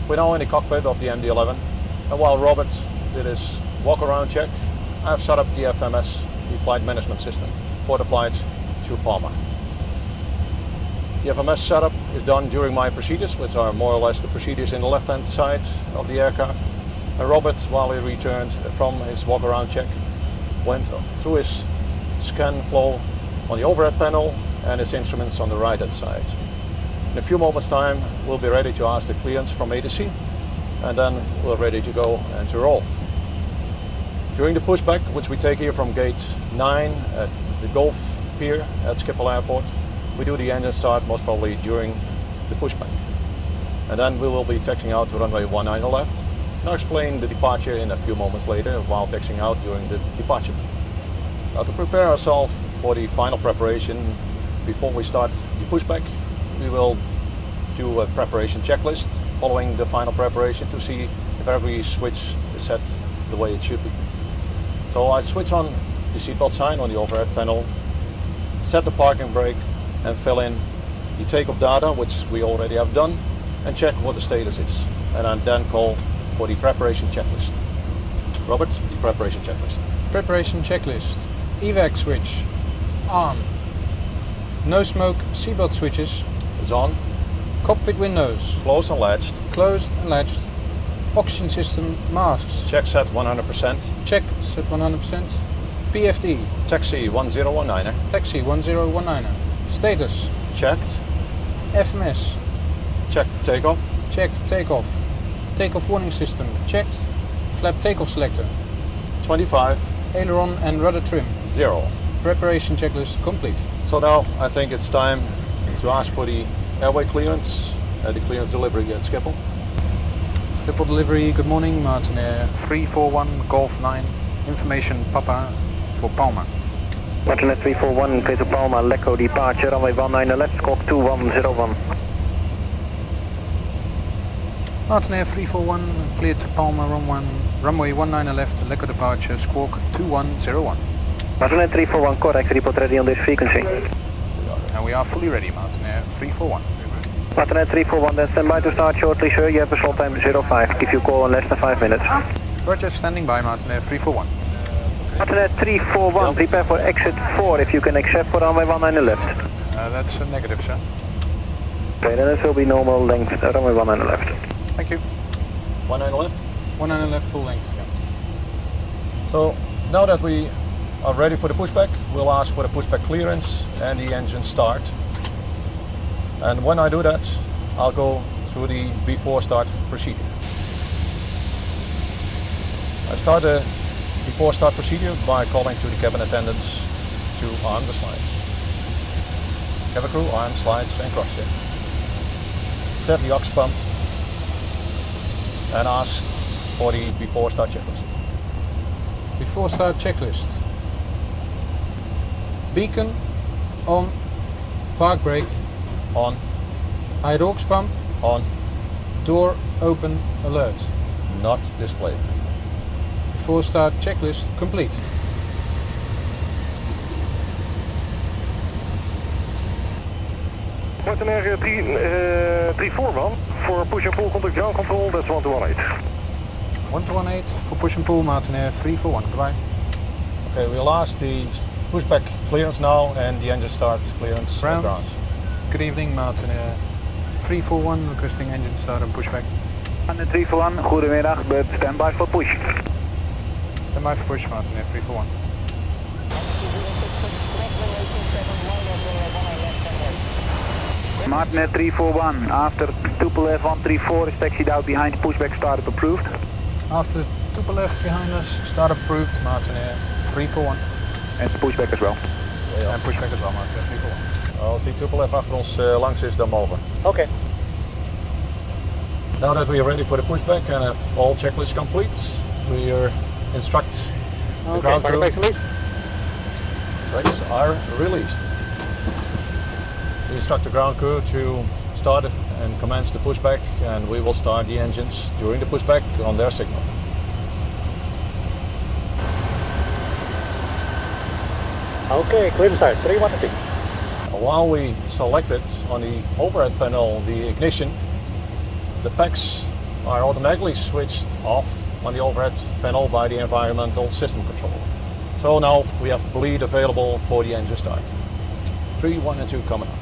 We're now in the cockpit of the MD-11, and while Robert did his walk-around check, I've set up the FMS, the flight management system, for the flight to Palma. The FMS setup is done during my procedures, which are more or less the procedures in the left-hand side of the aircraft. And Robert, while he returned from his walk-around check, went through his scan flow on the overhead panel and his instruments on the right-hand side. In a few moments' time, we'll be ready to ask the clearance from A to C, and then we're ready to go and to roll. During the pushback, which we take here from gate 9 at the Gulf Pier at Schiphol Airport, we do the engine start most probably during the pushback. And then we will be taxiing out to runway 19 left. And I'll explain the departure in a few moments later while taxiing out during the departure. Now, to prepare ourselves for the final preparation before we start the pushback, we will do a preparation checklist following the final preparation to see if every switch is set the way it should be. So I switch on the seatbelt sign on the overhead panel, set the parking brake, and fill in the takeoff data, which we already have done, and check what the status is. And I then call for the preparation checklist. Robert, the preparation checklist. Preparation checklist. Evac switch on. No smoke seatbelt switches Is on. Cockpit windows Closed and latched. closed and latched. Oxygen system masks Check set 100%. check set 100%. PFD Taxi 1019er. taxi 1019. Status Checked. FMS Check takeoff. checked. Takeoff. Takeoff warning system checked. Flap takeoff selector. 25. Aileron and rudder trim. 0. Preparation checklist complete. So now I think it's time to ask for the airway clearance, the clearance delivery at Schiphol. Schiphol delivery, good morning, Martin Air 341 Golf 9, information Papa for Palma. Martin Air 341, clear to Palma, Lecco departure, runway 19 left, squawk 2101. Martin Air 341, cleared to Palma, runway 19 left, Lecco departure, squawk 2101. Martin Air 341, correct, report ready on this frequency. And we are fully ready, Martin Air 341. Martin Air 341, then stand by to start shortly, sir. You have a slot time 05. Give you a call in less than 5 minutes. Roger, standing by, Martin Air 341. Martin Air 341, prepare for exit 4 if you can accept for runway 19 left. That's a negative, sir. Okay, then it will be normal length, runway 19 left. Thank you. 19 left. 19 left, full length, yeah. So now that we are ready for the pushback, we'll ask for the pushback clearance and the engine start. And when I do that, I'll go through the before start procedure. I start the before start procedure by calling to the cabin attendants to arm the slides. Cabin crew, arm slides and cross check. Set the aux pump and ask for the before start checklist. Before start checklist. Beacon on, park brake On, hydraulics pump on, door open alert. not displayed. Before start checklist complete. Martin Air 341, for push and pull contact ground control, that's 1218. 1218 for push and pull, Martin Air 341, goodbye. Okay, we'll ask the pushback clearance now and the engine start clearance at ground. Good evening, Martin Air 341, requesting engine start and pushback. Martin 341, goedemiddag, but stand by for push. Stand by for push, Martin Air 341. Martin Air 341, after tuple F134 is taxied out behind, pushback startup approved. After tuple left behind us, start approved, Martin Air 341. En pushback as well. En pushback as well, Martin Air 341. Als die tuple F achter ons langs is, dan mogen we. Okay. Now that we are ready for the pushback and have all checklists complete, we instruct the ground crew. Brakes are released. We instruct the ground crew to start and commence the pushback, and we will start the engines during the pushback on their signal. Okay, clear to start, 312. While we selected on the overhead panel the ignition, the PACs are automatically switched off on the overhead panel by the environmental system controller. So now we have bleed available for the engine start. 3, 1 and 2 coming up.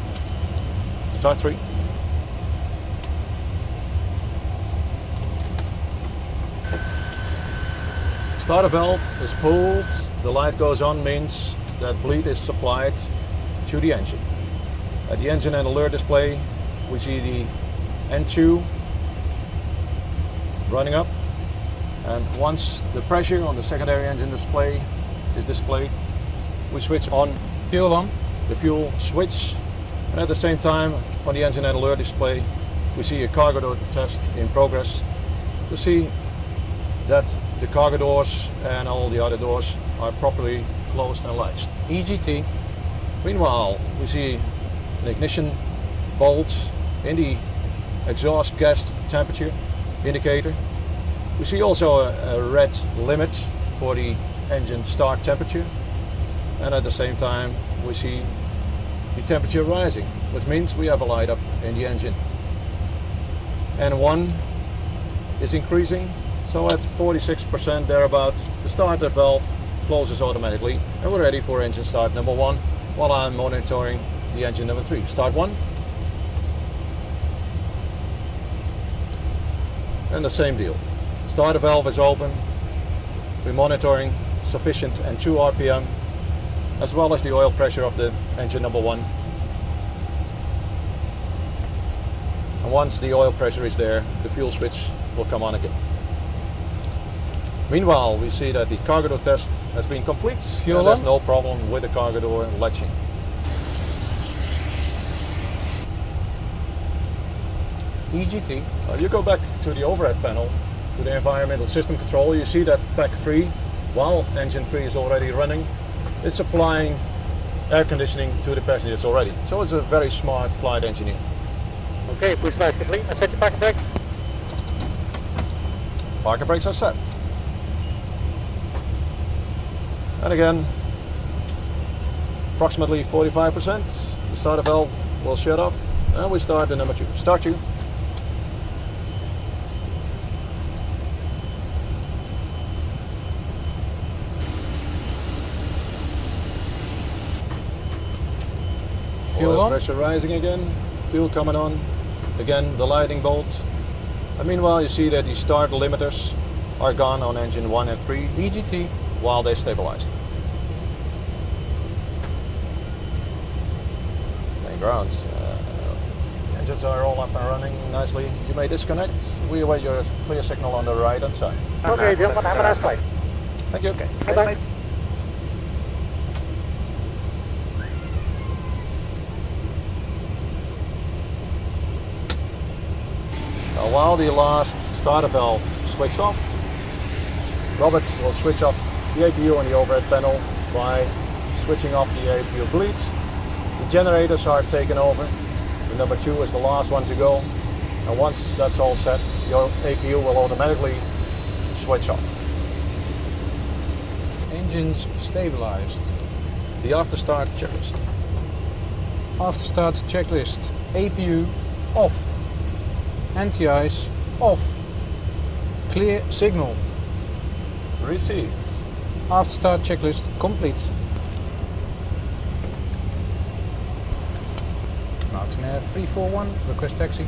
Start 3. Starter valve is pulled, the light goes on, means that bleed is supplied to the engine. At the engine and alert display we see the N2 running up, and once the pressure on the secondary engine display is displayed, we switch on Fuel on. the fuel switch, and at the same time on the engine and alert display we see a cargo door test in progress to see that the cargo doors and all the other doors are properly closed and latched. EGT. Meanwhile, we see an ignition bolt in the exhaust gas temperature indicator. We see also a red limit for the engine start temperature, and at the same time we see the temperature rising, which means we have a light up in the engine. N1 is increasing, so at 46% thereabout, the starter valve closes automatically and we're ready for engine start number 1 while I'm monitoring the engine number 3. Start 1. And the same deal. Starter valve is open. We're monitoring sufficient N2 RPM as well as the oil pressure of the engine number 1. And once the oil pressure is there, the fuel switch will come on again. Meanwhile, we see that the cargo door test has been complete. Fuel and there's on. no problem with the cargo door latching. EGT. You go back to the overhead panel, to the environmental system control, you see that pack 3, while engine 3 is already running, is supplying air conditioning to the passengers already. So it's a very smart flight engineer. Okay, push light complete and set your parking brake. Parking brakes are set. And again, approximately 45%, the starter valve will shut off and we start the number 2. Start 2. Fuel Oil on. pressure rising again, fuel coming on, again the lighting bolt. And meanwhile you see that the start limiters are gone on engine 1 and 3 EGT. while they stabilized. Main grounds. Engines are all up and running nicely. You may disconnect. We await your clear signal on the right hand side. Okay, gentlemen, have a nice flight. Thank you. Okay. Bye-bye. Now, while the last starter valve switched off, Robert will switch off the APU on the overhead panel by switching off the APU bleed. The generators are taken over. The number 2 is the last one to go. And once that's all set, your APU will automatically switch off. Engines stabilized. The after start checklist. After start checklist. APU off. Anti-ice off. Clear signal. Received. After start checklist complete. Mountain Air 341, request taxi.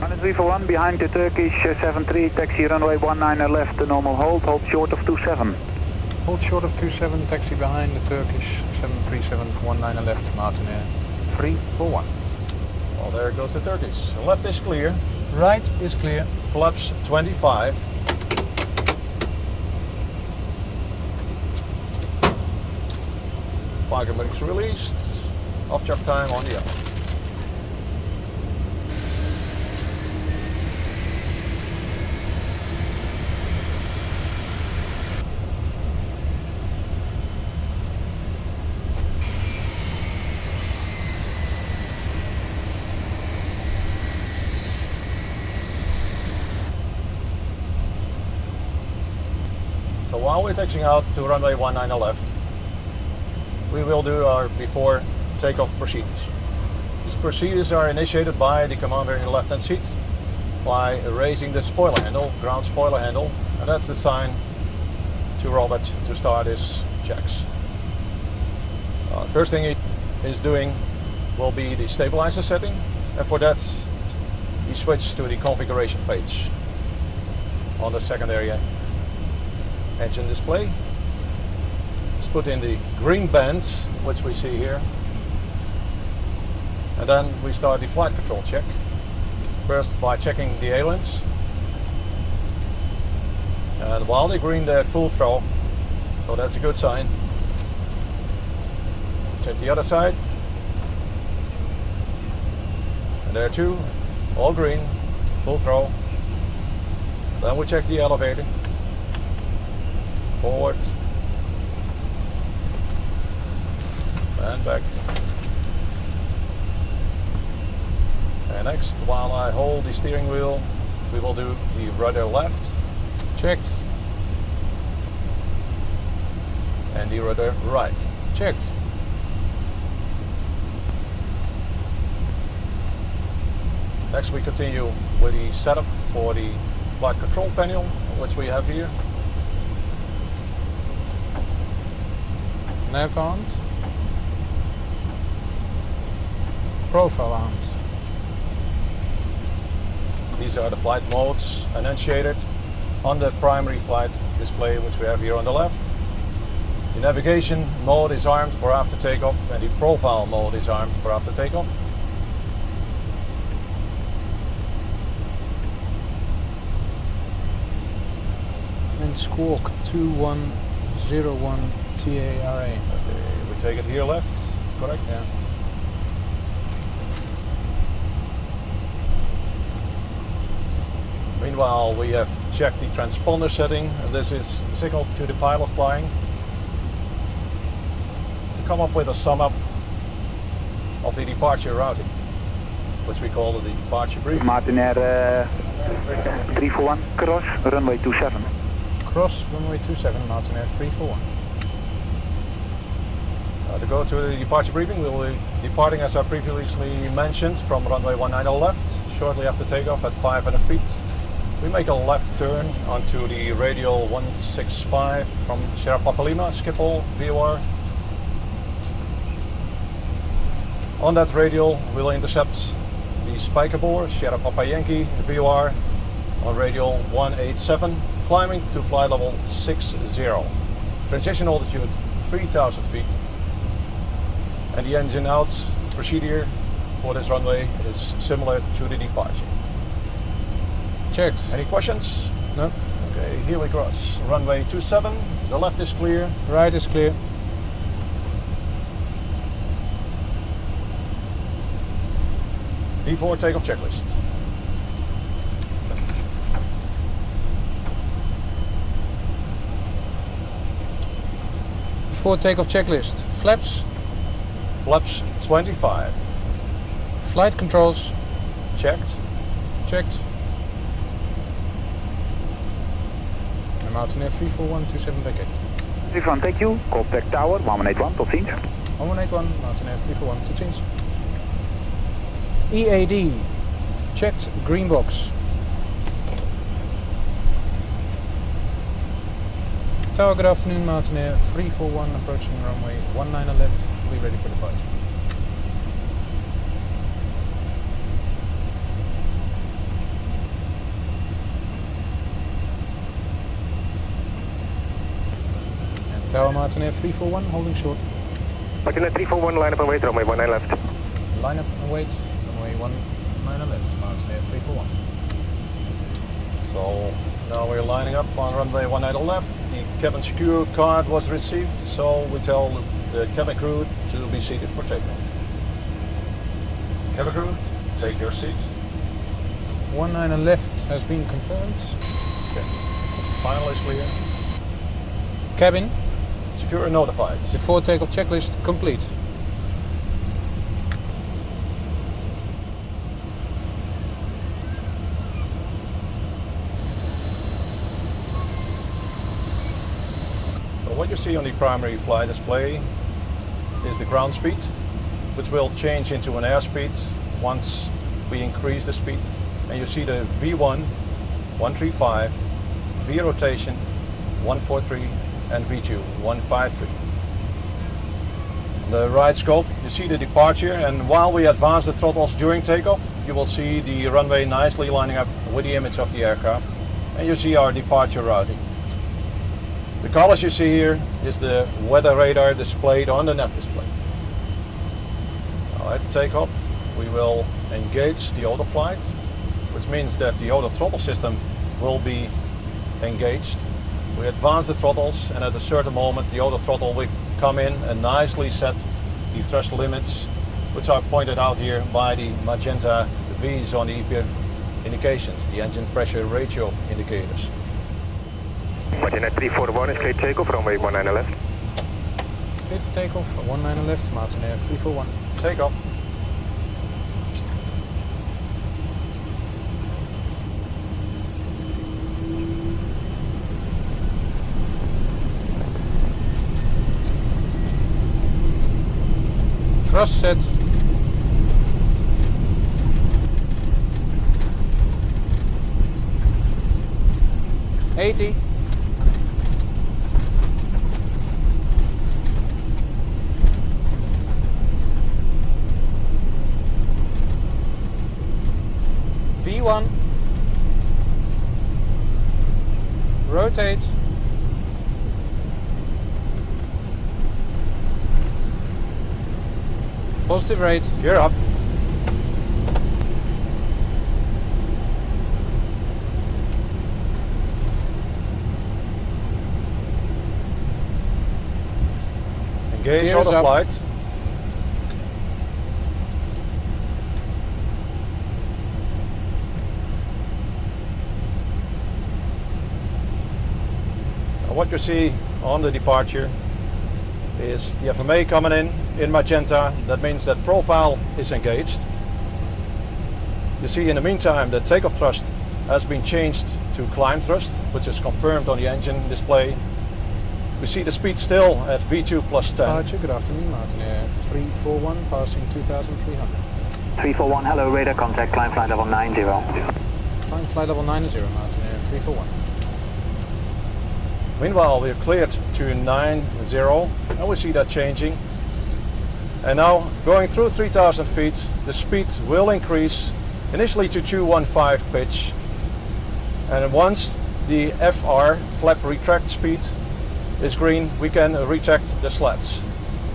Runway 341 behind the Turkish 73, taxi runway 19 left, the normal hold short of 27. Hold short of 27, taxi behind the Turkish 737 for 19 left, Mountain Air 341. Well, there goes the Turkish. Left is clear. Right is clear. Flaps 25. Parking brakes released. Off chuck time on the up. So while we're taxiing out to runway 19 left, we will do our before takeoff procedures. These procedures are initiated by the commander in the left-hand seat. by raising the spoiler handle, ground spoiler handle, and that's the sign to Robert to start his checks. First thing he is doing will be the stabilizer setting, and for that he switches to the configuration page on the secondary engine display. Let's put in the green band, which we see here, and then we start the flight control check. First by checking the ailerons, and while they're green they're full throttle, so that's a good sign. Check the other side, and there too, all green, full throttle. Then we check the elevator, forward and back. And next, while I hold the steering wheel, we will do the rudder left, checked, and the rudder right, checked. Next we continue with the setup for the flight control panel, which we have here. Nav arms, profile arms. These are the flight modes enunciated on the primary flight display, which we have here on the left. The navigation mode is armed for after takeoff, and the profile mode is armed for after takeoff. And squawk 2101 TARA. Okay, we take it here left, correct? Yeah. Meanwhile, we have checked the transponder setting, and this is the signal to the pilot flying to come up with a sum up of the departure routing, which we call the departure briefing. Martin Air 341, cross, runway 27. Cross runway 27, Martin Air 341. To go to the departure briefing, we will be departing, as I previously mentioned, from runway 19 left, shortly after takeoff at 500 feet. We make a left turn onto the radial 165 from Sierra Papa Lima, Schiphol, VOR. On that radial, we'll intercept the Spijkerbor, Sierra Papa Yankee, VOR, on radial 187, climbing to flight level 60. Transition altitude 3,000 feet. And the engine out procedure for this runway is similar to the departure. Checked. Any questions? No. Okay, here we cross runway 27. The left is clear. Right is clear. Before takeoff checklist. Before takeoff checklist. Flaps. Flaps 25. Flight controls. Checked. Checked. En Martin Air 34127 back 8. 31, thank you. Contact tower 1181, tot ziens. 1181, Martin Air 341, tot ziens. EAD. Checked, green box. Tower, good afternoon, Martin Air 341, approaching runway 19 left, fully ready for departure. And Tower, Martin Air 341, holding short. Martin Air 341, line up and wait, runway 19 left. Line up and wait, runway 19 left, Martin Air 341. So now we're lining up on runway 19 left. The cabin secure card was received, so we tell the cabin crew to be seated for takeoff. Cabin crew, take your seats. 19 left has been confirmed. Okay. Final is clear. Cabin, Secure notified. before takeoff checklist complete. So what you see on the primary flight display is the ground speed, which will change into an airspeed once we increase the speed. and you see the V1, 135, V rotation, 143, and V2, 153. On the right scope, you see the departure, and while we advance the throttles during takeoff, you will see the runway nicely lining up with the image of the aircraft, and you see our departure routing. The colors you see here is the weather radar displayed on the nav display. Now at takeoff, we will engage the auto flight, which means that the auto throttle system will be engaged. We advance the throttles, and at a certain moment the auto throttle will come in and nicely set the thrust limits, which are pointed out here by the magenta V's on the EP indications, the engine pressure ratio indicators. Martin 341 is clear takeoff, runway 19 left. Clear for takeoff, 19 left, Martin Air 341. Takeoff. Thrust set. V1. Rotate. Positive rate. Gear up. Engage Gears auto up. flight. Now what you see on the departure is the FMA coming in magenta. That means that profile is engaged. You see in the meantime that takeoff thrust has been changed to climb thrust, which is confirmed on the engine display. We see the speed still at V2 plus 10. Departure, good afternoon, Martin Air 341, passing 2,300. 341, hello, radar contact, climb flight level 90. Climb flight level 90, Martin Air 341. Meanwhile, we're cleared to 90, and we see that changing. And now, going through 3,000 feet, the speed will increase initially to 215 pitch. And once the FR, flap retract speed, is green, we can retract the slats.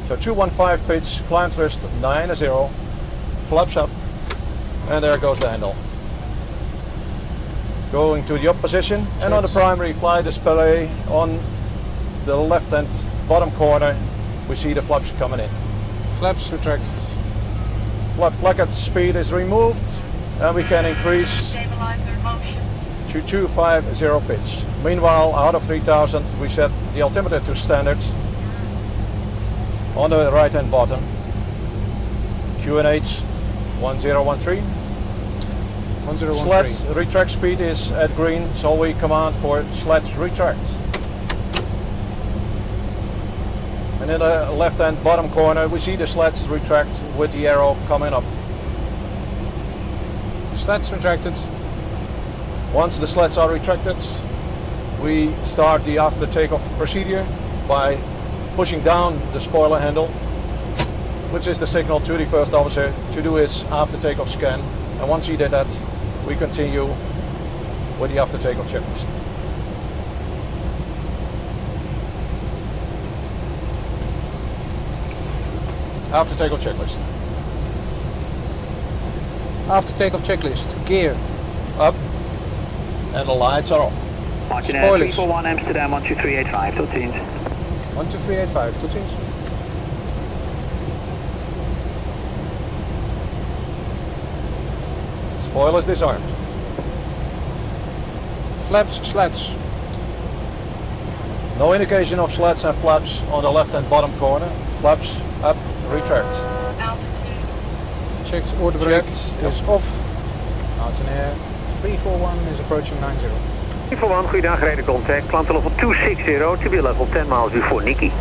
So 215 pitch, climb thrust 90, flaps up, and there goes the handle. Going to the up position, and on the primary flight display on the left hand bottom corner, we see the flaps coming in. Flaps retracted. Flap placket speed is removed, and we can increase to 250 pitch. Meanwhile, out of 3,000, we set the altimeter to standard on the right hand bottom. QNH 1013. 1013. Slat retract speed is at green, so we command for slat retract. And in the left hand bottom corner, we see the slats retract with the arrow coming up. Slats retracted. Once the slats are retracted, we start the after takeoff procedure by pushing down the spoiler handle, which is the signal to the first officer to do his after takeoff scan. And once he did that, we continue with the after takeoff checklist. After takeoff checklist. After takeoff checklist. Gear. Up. And the lights are off. Martin Air Spoilers. 341 Amsterdam 12385, tot ziens. 12385, tot ziens. Spoilers disarmed. Flaps, slats. No indication of slats and flaps on the left and bottom corner. Flaps up, retract. Checked, order brake Checked, is off. Mountain Air 341 is approaching 90. 341, goeiedag, radar contact, climb to level 260 to be level 10 miles before Nikki.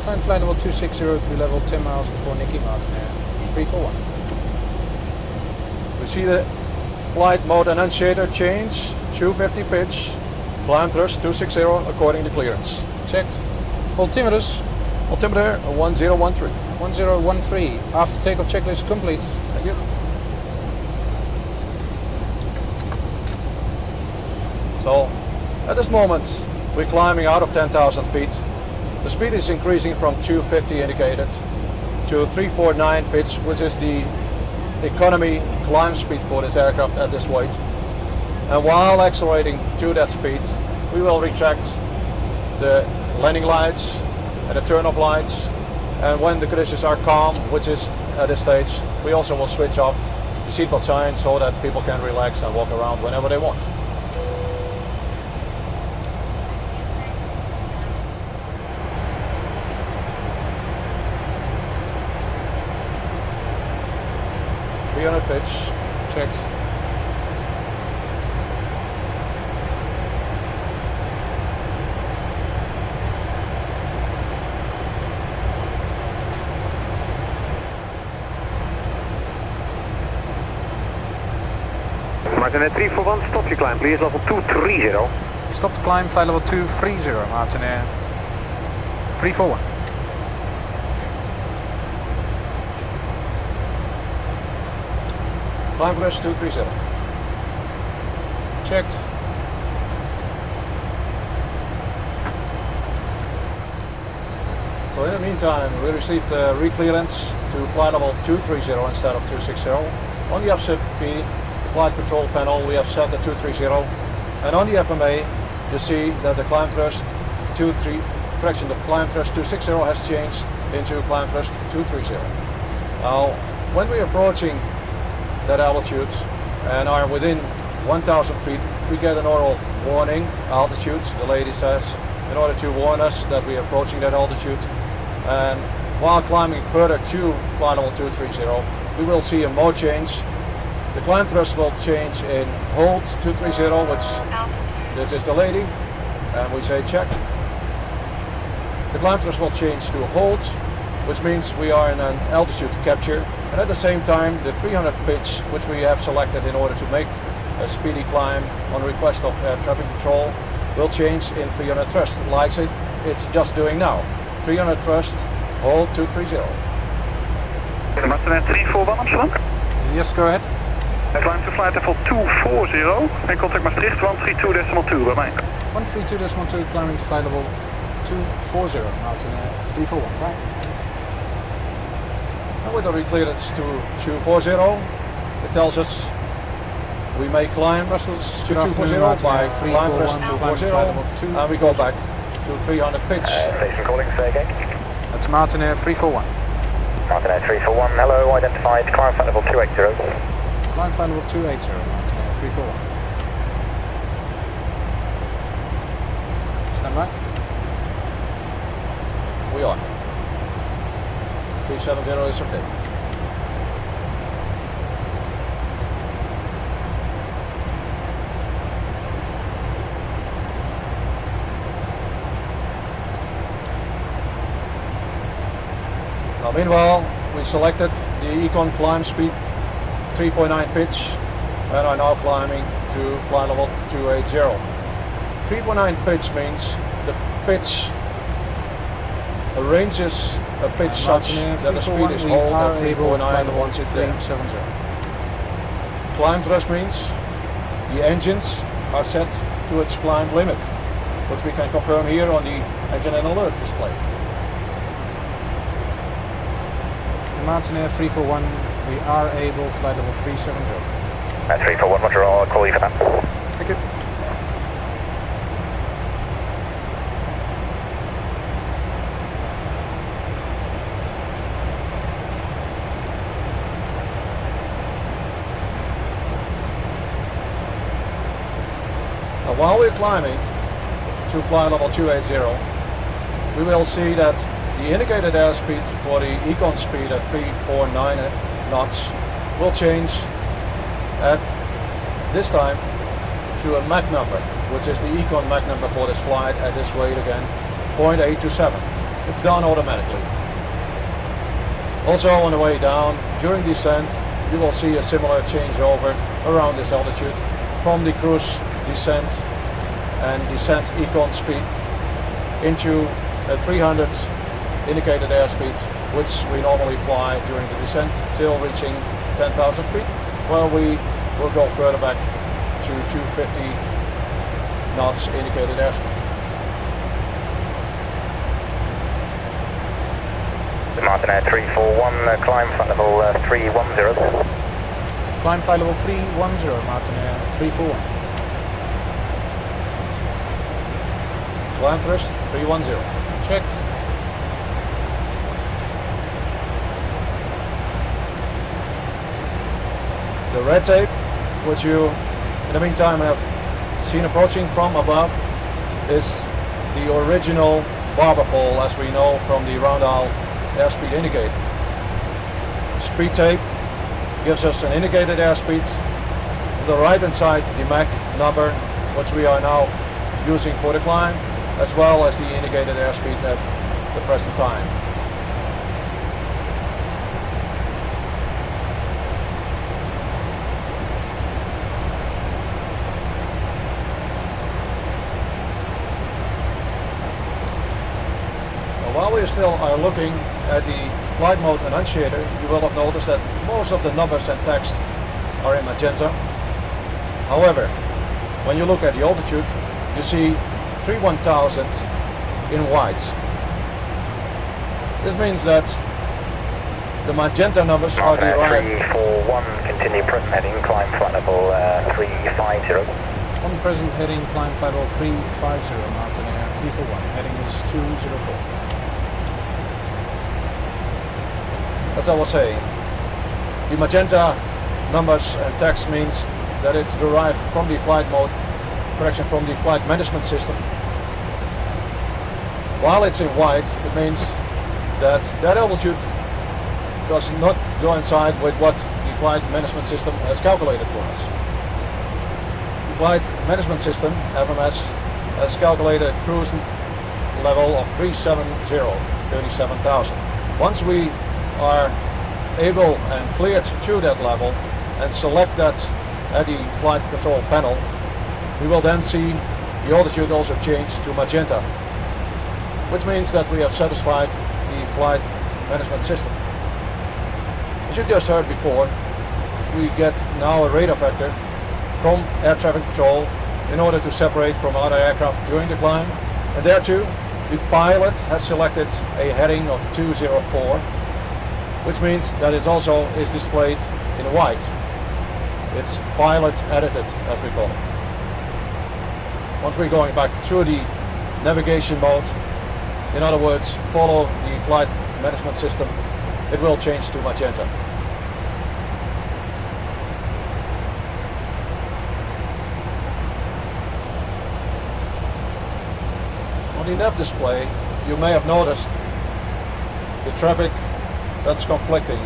Climb flight level 260 to be level 10 miles before Nikki, Mountain Air 341. We see the flight mode annunciator change, 250 pitch, climb thrust 260 according to clearance. Checked. Altimeters. Altimeter 1013. 1013. After takeoff checklist complete. Thank you. So, at this moment, we're climbing out of 10,000 feet. The speed is increasing from 250 indicated to 349 pitch, which is the economy climb speed for this aircraft at this weight. And while accelerating to that speed, we will retract the landing lights and the turn-off lights. And when the conditions are calm, which is at this stage, we also will switch off the seatbelt sign so that people can relax and walk around whenever they want. Pitch, checked. Martin 341, stop your climb please, level 230. Stop the climb, flight level 230, Martin Air 341. Climb thrust 230. Checked. So in the meantime, we received re-clearance to flight level 230 instead of 260. On the FCP, the flight control panel, we have set the 230. And on the FMA, you see that the climb thrust the climb thrust 260 has changed into climb thrust 230. Now, when we're approaching that altitude and are within 1,000 feet, we get an oral warning altitude, the lady says, in order to warn us that we are approaching that altitude. And while climbing further to flight level 230, we will see a mode change. The climb thrust will change in hold 230, which this is the lady, and we say check. The climb thrust will change to hold, which means we are in an altitude capture. And at the same time, the 300 pitch, which we have selected in order to make a speedy climb on request of air traffic control, will change in 300 thrust, like it's just doing now. 300 thrust, hold 230. Martin 341 Amsterdam. Yes, go ahead. Climb to flight level 240 and contact Maastricht 132.2 bij mij. 132.2 climbing to flight level 240, Martin 341, right? And with the re-clearance to 240, it tells us we may climb Brussels to 240 by climb thrust 240, and we go back to 300 pitch. Station calling, say again. That's Martin Air 341. Martin Air 341, hello, identified, climb flight level 280. Climb flight level 280, Martin Air 341. Stand by. We are. 370 is okay. Now meanwhile, we selected the Econ climb speed 349 pitch and are now climbing to flight level 280. 349 pitch means the pitch arranges a pitch such that the speed is hold at 349 once it's there. Climb thrust means the engines are set to its climb limit, which we can confirm here on the engine and alert display. Martin Air 341, we are able flight level 370. 341, Roger, I'll call you for that. Thank you. Now, while we're climbing to flight level 280, we will see that the indicated airspeed for the Econ speed at 349 knots will change at this time to a Mach number, which is the Econ Mach number for this flight at this weight again, 0.827. It's done automatically. Also on the way down, during descent, you will see a similar changeover around this altitude from the cruise descent and descent econ speed into a 300 indicated airspeed, which we normally fly during the descent till reaching 10,000 feet, where we will go further back to 250 knots indicated airspeed. Martin Air 341, climb flight level 310. Climb flight level 310, Martin Air 341. Climb thrust 310. Check. The red tape, which you in the meantime have seen approaching from above, is the original barber pole as we know from the roundel airspeed indicator. Speed tape gives us an indicated airspeed. On the right hand side, the Mach number, which we are now using for the climb, as well as the indicated airspeed at the present time. While we still are looking at the flight mode annunciator, you will have noticed that most of the numbers and text are in magenta. However, when you look at the altitude, you see 31,000 in white. This means that the magenta numbers are derived. 341, continue present heading, climb flight level 350. On present heading, climb flight level 350, Martin Air 341. Heading is 204. As I was saying, the magenta numbers and text means that it's derived from the flight mode, correction, from the flight management system. While it's in white, it means that that altitude does not coincide with what the flight management system has calculated for us. The flight management system, FMS, has calculated a cruise level of 37,000. Once we are able and cleared to that level and select that at the flight control panel, we will then see the altitude also change to magenta, which means that we have satisfied the flight management system. As you just heard before, we get now a radar vector from air traffic control in order to separate from other aircraft during the climb, and there too the pilot has selected a heading of 204, which means that it also is displayed in white. It's pilot edited, as we call it. Once we're going back to the navigation mode, in other words, follow the flight management system, it will change to magenta. On the nav display, you may have noticed the traffic that's conflicting.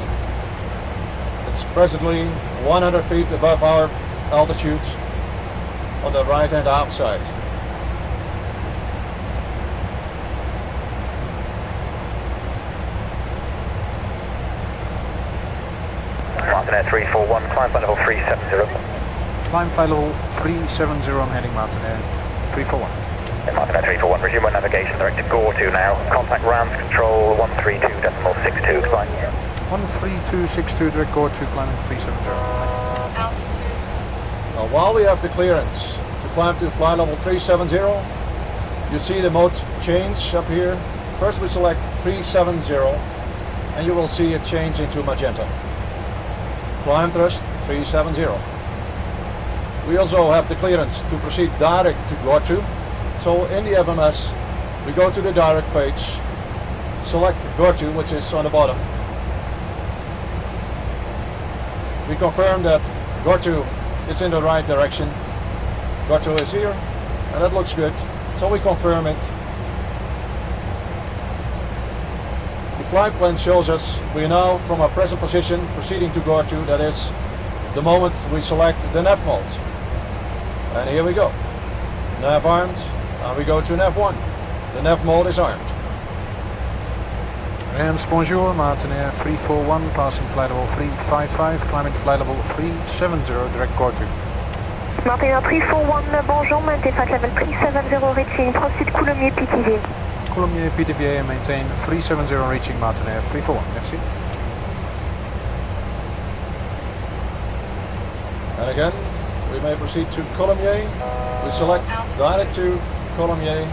It's presently 100 feet above our altitude on the right and aft side. Martin Air 341, climb flight level 370. Climb flight level 370, I'm heading Martin Air 341. Martin Air 341, resume our navigation directed Gore 2 now. Contact ground control 132.62, climb. 13262, direct Gore 2, climbing 370. Now, while we have the clearance to climb to flight level 370, you see the mode change up here. First we select 370 and you will see it change into magenta. Climb thrust 370. We also have the clearance to proceed direct to Gore 2. So in the FMS, we go to the direct page, select Gore 2, which is on the bottom. We confirm that Gore 2 is in the right direction. Gore 2 is here, and that looks good. So we confirm it. The flight plan shows us we are now from our present position proceeding to Gore 2. That is the moment we select the nav mode. And here we go. Nav armed. Now we go to nav 1. The nav mode is armed. Rams, bonjour, Mountain Air 341, passing flight level 355, climbing flight level 370, direct core 2. Mountain Air 341, bonjour, maintain flight level 370, reaching, proceed Coulommiers PTV. Coulommiers PTV and maintain 370, reaching Mountain Air 341, merci. And again, we may proceed to Coulommiers. We select direct to Coulommiers.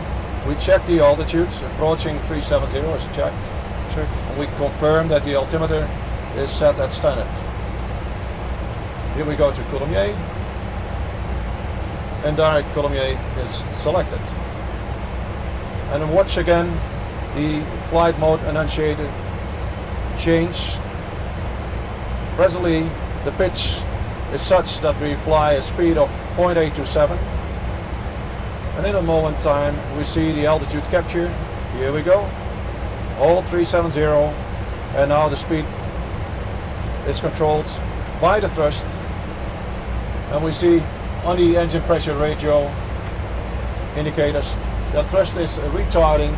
We check the altitude, approaching 370 is checked. Checked. And we confirm that the altimeter is set at standard. Here we go to Coulommiers. And direct Coulommiers is selected. And then watch again the flight mode enunciator change. Presently the pitch is such that we fly a speed of 0.827. And in a moment time we see the altitude capture. Here we go. Hold 370, and now the speed is controlled by the thrust. And we see on the engine pressure ratio indicators that thrust is retarding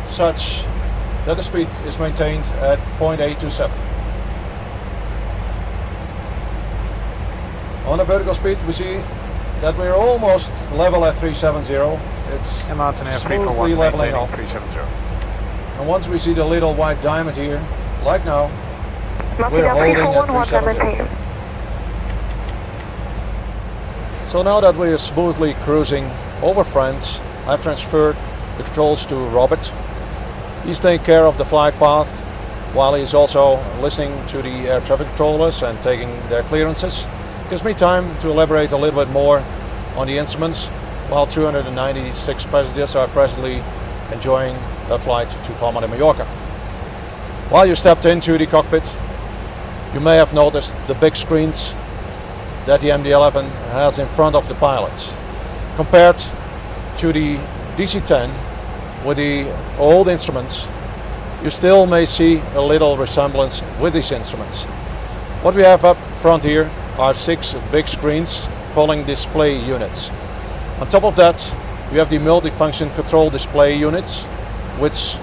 such that the speed is maintained at 0.827. On the vertical speed we see that we're almost level at 370. It's Mountain Air smoothly 341, leveling maintaining off. 370. And once we see the little white diamond here, like now, Mountain we're Air holding at 341, watch and 370. maintain. So now that we are smoothly cruising over France, I've transferred the controls to Robert. He's taking care of the flight path while he's also listening to the air traffic controllers and taking their clearances. Gives me time to elaborate a little bit more on the instruments while 296 passengers are presently enjoying a flight to Palma de Mallorca. While you stepped into the cockpit, you may have noticed the big screens that the MD-11 has in front of the pilots. Compared to the DC-10 with the old instruments, you still may see a little resemblance with these instruments. What we have up front here are 6 big screens calling display units. On top of that, you have the multifunction control display units, which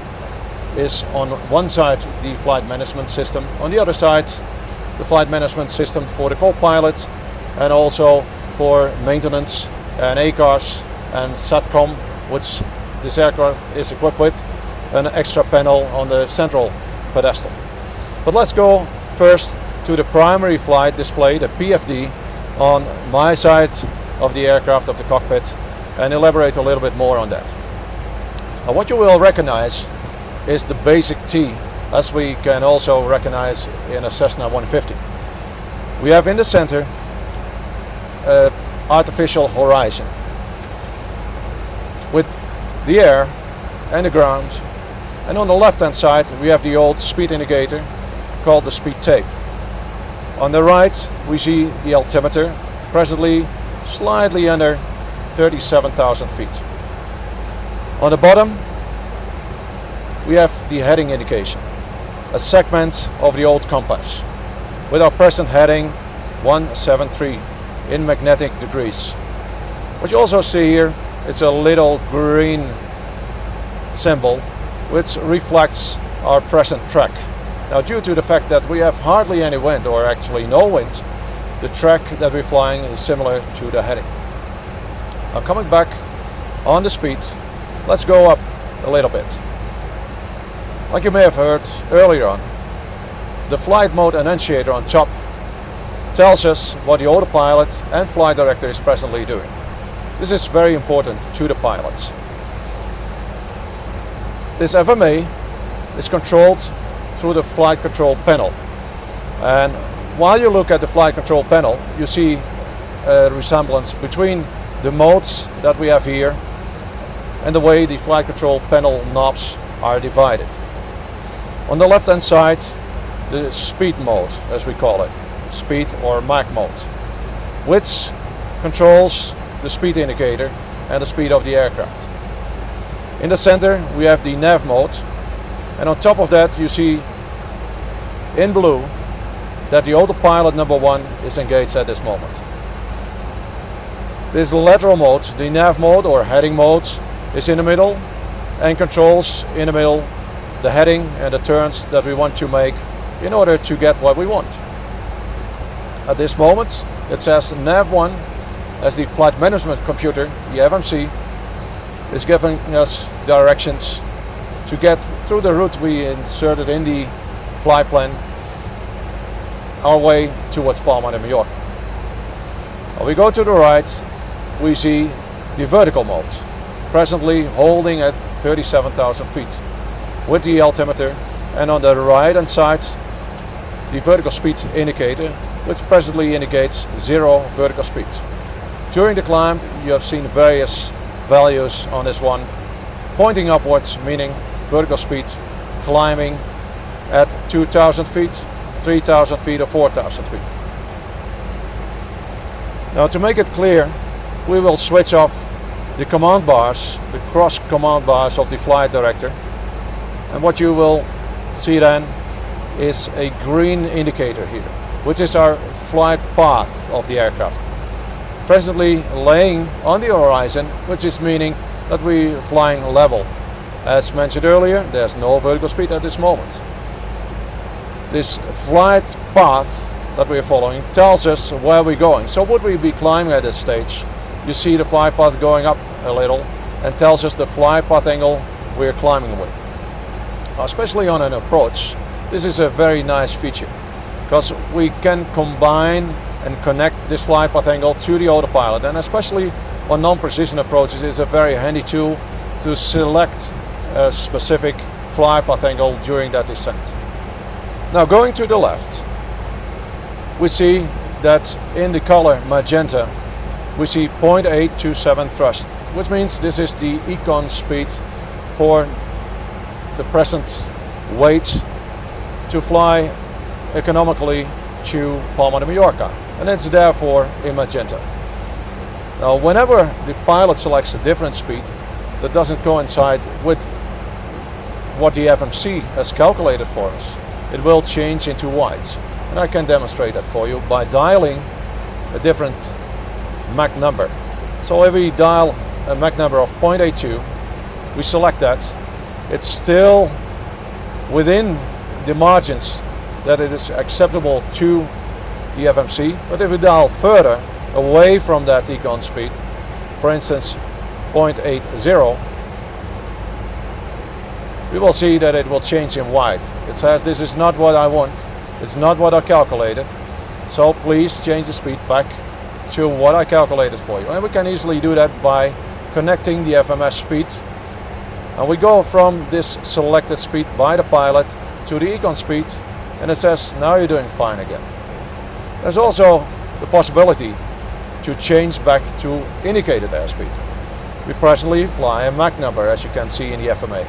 is on one side the flight management system, on the other side the flight management system for the co-pilot and also for maintenance and ACARS and SATCOM, which this aircraft is equipped with, an extra panel on the central pedestal. But let's go first to the primary flight display, the PFD, on my side of the aircraft, of the cockpit, and elaborate a little bit more on that. Now, what you will recognize is the basic T, as we can also recognize in a Cessna 150. We have in the center artificial horizon with the air and the ground, and on the left hand side we have the old speed indicator called the speed tape. On the right we see the altimeter, presently slightly under 37,000 feet. On the bottom we have the heading indication, a segment of the old compass with our present heading 173 in magnetic degrees. What you also see here is a little green symbol which reflects our present track. Now, due to the fact that we have hardly any wind, or actually no wind, the track that we're flying is similar to the heading. Now, coming back on the speed, let's go up a little bit. Like you may have heard earlier on, the flight mode annunciator on top tells us what the autopilot and flight director is presently doing. This is very important to the pilots. This FMA is controlled through the flight control panel, and while you look at the flight control panel you see a resemblance between the modes that we have here and the way the flight control panel knobs are divided. On the left hand side, the speed mode, as we call it, speed or Mach mode, which controls the speed indicator and the speed of the aircraft. In the center we have the nav mode, and on top of that you see in blue that the autopilot number 1 is engaged at this moment. This lateral mode, the nav mode or heading mode, is in the middle and controls in the middle the heading and the turns that we want to make in order to get what we want. At this moment it says nav1 as the flight management computer, the FMC, is giving us directions to get through the route we inserted in the flight plan our way towards Palma de Mallorca. When we go to the right, we see the vertical mode, presently holding at 37,000 feet with the altimeter, and on the right hand side the vertical speed indicator, which presently indicates 0 vertical speed. During the climb you have seen various values on this one pointing upwards, meaning vertical speed climbing at 2,000 feet, 3,000 feet or 4,000 feet. Now, to make it clear, we will switch off the command bars, the cross command bars of the flight director, and what you will see then is a green indicator here, which is our flight path of the aircraft, presently laying on the horizon, which is meaning that we're flying level. As mentioned earlier, there's no vertical speed at this moment. This flight path that we're following tells us where we're going. So would we be climbing at this stage, you see the flight path going up a little and tells us the flight path angle we're climbing with. Especially on an approach, this is a very nice feature because we can combine and connect this flight path angle to the autopilot, and especially on non-precision approaches is a very handy tool to select a specific flight path angle during that descent. Now, going to the left, we see that in the color magenta we see 0.827 thrust, which means this is the econ speed for the present weight to fly economically to Palma de Mallorca, and it's therefore in magenta. Now, whenever the pilot selects a different speed that doesn't coincide with what the FMC has calculated for us, it will change into white. And I can demonstrate that for you by dialing a different Mach number. So if we dial a Mach number of 0.82, we select that, it's still within the margins that it is acceptable to the FMC, but if we dial further away from that econ speed, for instance 0.80, we will see that it will change in white. It says this is not what I want, it's not what I calculated, so please change the speed back to what I calculated for you. And we can easily do that by connecting the FMS speed, and we go from this selected speed by the pilot to the econ speed, and it says now you're doing fine again. There's also the possibility to change back to indicated airspeed. We presently fly a Mach number, as you can see in the FMA.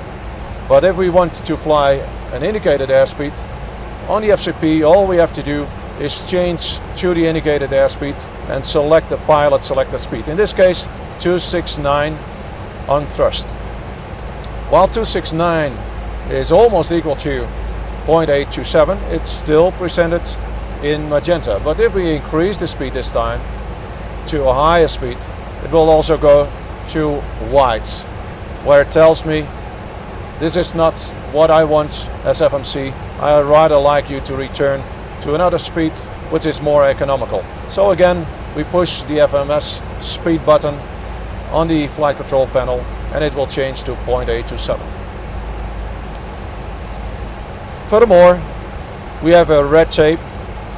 But if we want to fly an indicated airspeed on the FCP, all we have to do is change to the indicated airspeed and select the pilot selected speed. In this case, 269 on thrust. While 269 is almost equal to 0.827, it's still presented in magenta. But if we increase the speed this time to a higher speed, it will also go to white, where it tells me this is not what I want as FMC. I rather like you to return to another speed which is more economical. So again, we push the FMS speed button on the flight control panel and it will change to 0.827. Furthermore, we have a red tape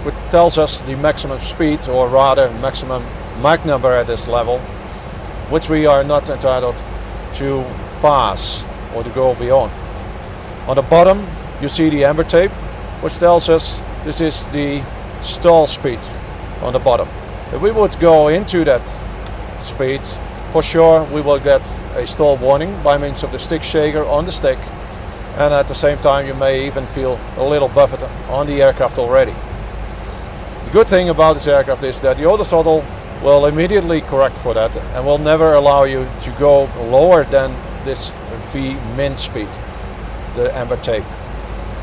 which tells us the maximum speed, or rather maximum Mach number at this level, which we are not entitled to pass or to go beyond. On the bottom you see the amber tape which tells us this is the stall speed on the bottom. If we would go into that speed, for sure we will get a stall warning by means of the stick shaker on the stick, and at the same time you may even feel a little buffet on the aircraft already. The good thing about this aircraft is that the auto throttle will immediately correct for that and will never allow you to go lower than this V min speed, the amber tape.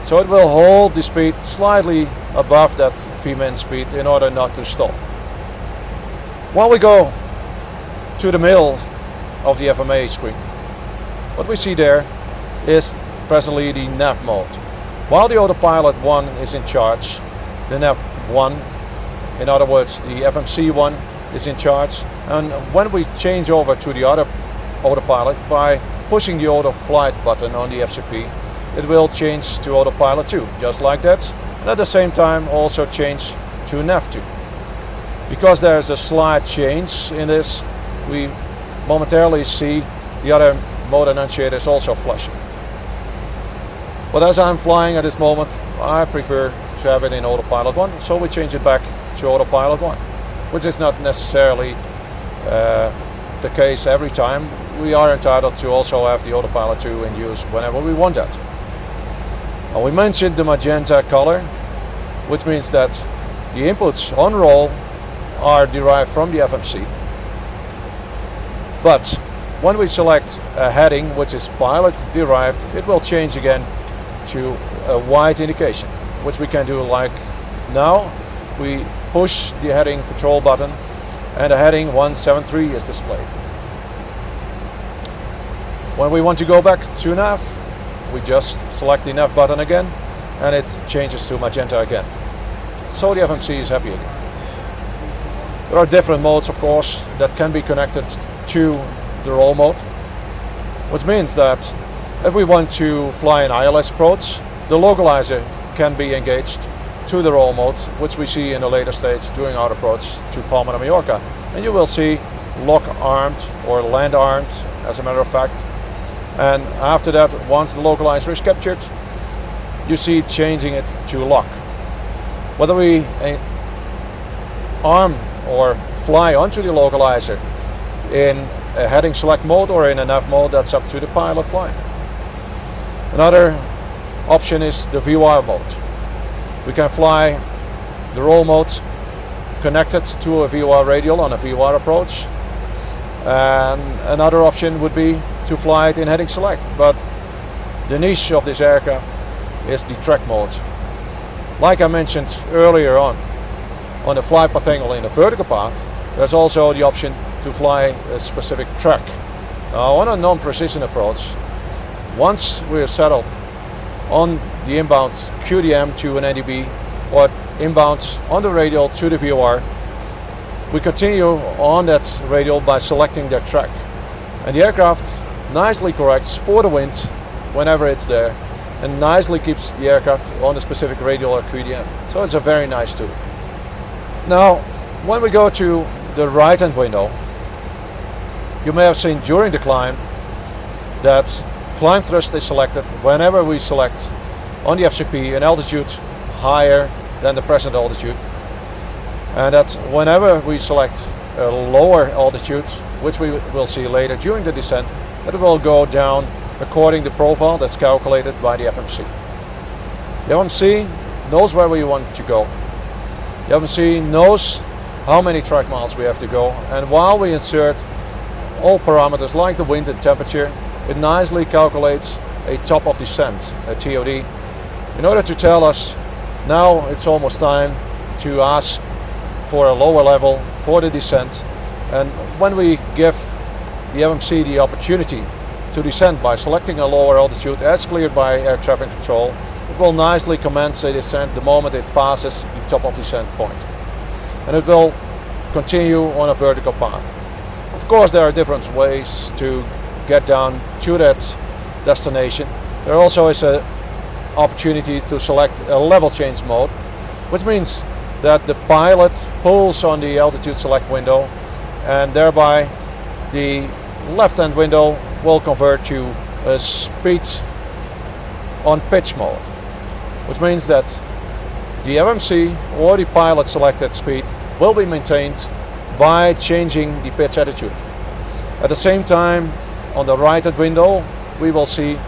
So it will hold the speed slightly above that V min speed in order not to stall. While we go to the middle of the FMA screen, what we see there is presently the nav mode. While the autopilot 1 is in charge, the nav 1, in other words the FMC 1, is in charge, and when we change over to the other autopilot by pushing the auto flight button on the FCP, it will change to autopilot 2, just like that, and at the same time also change to nav 2. Because there is a slight change in this, we momentarily see the other mode annunciators also flashing. But as I'm flying at this moment, I prefer to have it in autopilot 1, so we change it back to autopilot 1, which is not necessarily the case every time. We are entitled to also have the autopilot 2 in use whenever we want that. Now, we mentioned the magenta color, which means that the inputs on roll are derived from the FMC. But when we select a heading which is pilot derived, it will change again to a white indication, which we can do like now. We push the heading control button and the heading 173 is displayed. When we want to go back to nav, we just select the nav button again and it changes to magenta again. So the FMC is happy again. There are different modes, of course, that can be connected to the roll mode, which means that if we want to fly an ILS approach, the localizer can be engaged to the roll mode, which we see in the later stage during our approach to Palma de Mallorca. And you will see lock armed or land armed, as a matter of fact. And after that, once the localizer is captured, you see it changing it to lock. Whether we arm or fly onto the localizer in a heading select mode or in a nav mode, that's up to the pilot flying. Another option is the VOR mode. We can fly the roll mode connected to a VOR radial on a VOR approach. And another option would be to fly it in heading select, but the niche of this aircraft is the track mode. Like I mentioned earlier on the flight path angle in the vertical path, there's also the option to fly a specific track. Now, on a non-precision approach, once we're settled on the inbound QDM to an NDB or inbound on the radial to the VOR, we continue on that radial by selecting that track. And the aircraft nicely corrects for the wind whenever it's there and nicely keeps the aircraft on a specific radial or QDM. So it's a very nice tool. Now, when we go to the right-hand window, you may have seen during the climb that climb thrust is selected whenever we select on the FCP an altitude higher than the present altitude, and that whenever we select a lower altitude, which we will see later during the descent, that it will go down according to the profile that's calculated by the FMC. The FMC knows where we want to go. The FMC knows how many track miles we have to go, and while we insert all parameters like the wind and temperature, it nicely calculates a top of descent, a TOD, in order to tell us now it's almost time to ask for a lower level for the descent. And when we give the FMC the opportunity to descend by selecting a lower altitude as cleared by air traffic control, it will nicely commence a descent the moment it passes the top of descent point. And it will continue on a vertical path. Of course, there are different ways to get down to that destination. There also is an opportunity to select a level change mode, which means that the pilot pulls on the altitude select window, and thereby the left-hand window will convert to a speed on pitch mode, which means that the FMC or the pilot selected speed will be maintained by changing the pitch attitude. At the same time, on the right-hand window, we will see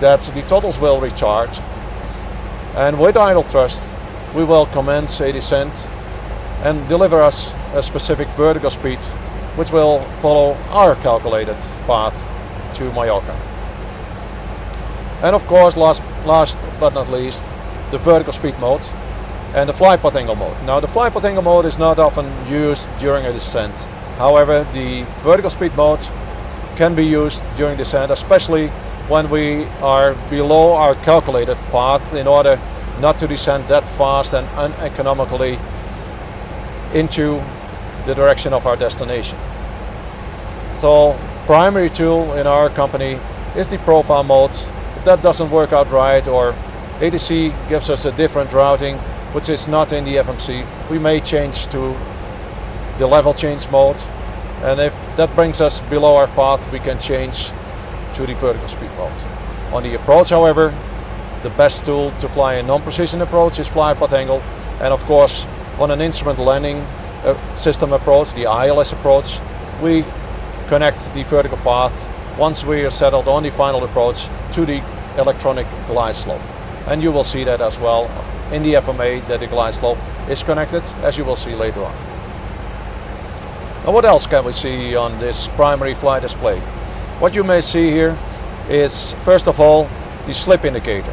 that the throttles will recharge, and with idle thrust we will commence a descent and deliver us a specific vertical speed which will follow our calculated path to Mallorca. And of course, last but not least, the vertical speed mode and the flight path angle mode. Now, the flight path angle mode is not often used during a descent. However, the vertical speed mode can be used during descent, especially when we are below our calculated path in order not to descend that fast and uneconomically into the direction of our destination. So primary tool in our company is the profile mode. If that doesn't work out right, or ATC gives us a different routing which is not in the FMC, we may change to the level change mode, and if that brings us below our path, we can change to the vertical speed mode. On the approach, however, the best tool to fly a non-precision approach is fly path angle, and of course on an instrument landing system approach, the ILS approach, we connect the vertical path once we are settled on the final approach to the electronic glide slope. And you will see that as well in the FMA, that the glide slope is connected, as you will see later on. Now what else can we see on this primary flight display? What you may see here is, first of all, the slip indicator.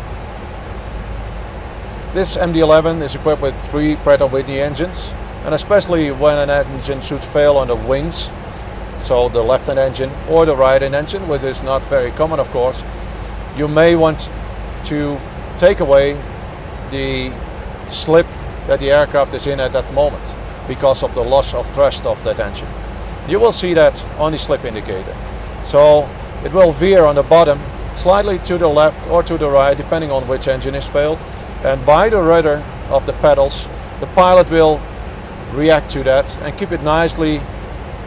This MD-11 is equipped with 3 Pratt & Whitney engines, and especially when an engine should fail on the wings, so the left-hand engine or the right-hand engine, which is not very common of course, you may want to take away the slip that the aircraft is in at that moment because of the loss of thrust of that engine. You will see that on the slip indicator. So it will veer on the bottom slightly to the left or to the right depending on which engine is failed, and by the rudder of the pedals the pilot will react to that and keep it nicely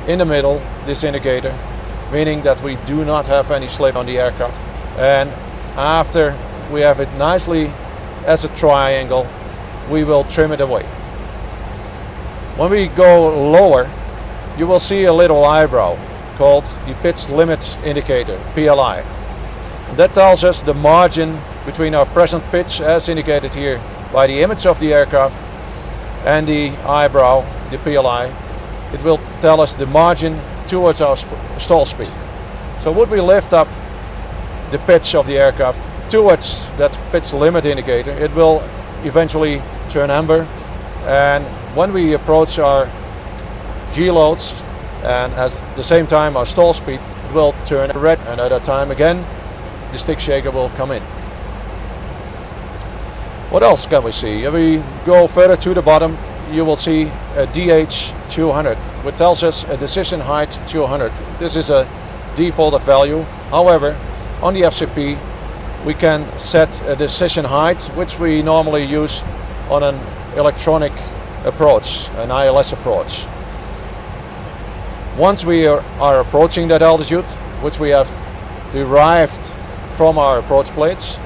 in the middle, this indicator, meaning that we do not have any slip on the aircraft, and after we have it nicely as a triangle, we will trim it away. When we go lower, you will see a little eyebrow called the pitch limit indicator, PLI. That tells us the margin between our present pitch, as indicated here by the image of the aircraft, and the eyebrow, the PLI. It will tell us the margin towards our stall speed. So would we lift up the pitch of the aircraft towards that pitch limit indicator, it will eventually turn amber, and when we approach our G-loads and at the same time our stall speed, it will turn red, and at that time again the stick shaker will come in. What else can we see? If we go further to the bottom, you will see a DH 200, which tells us a decision height 200. This is a defaulted value. However, on the FCP we can set a decision height, which we normally use on an electronic approach, an ILS approach. Once we are approaching that altitude, which we have derived from our approach plates,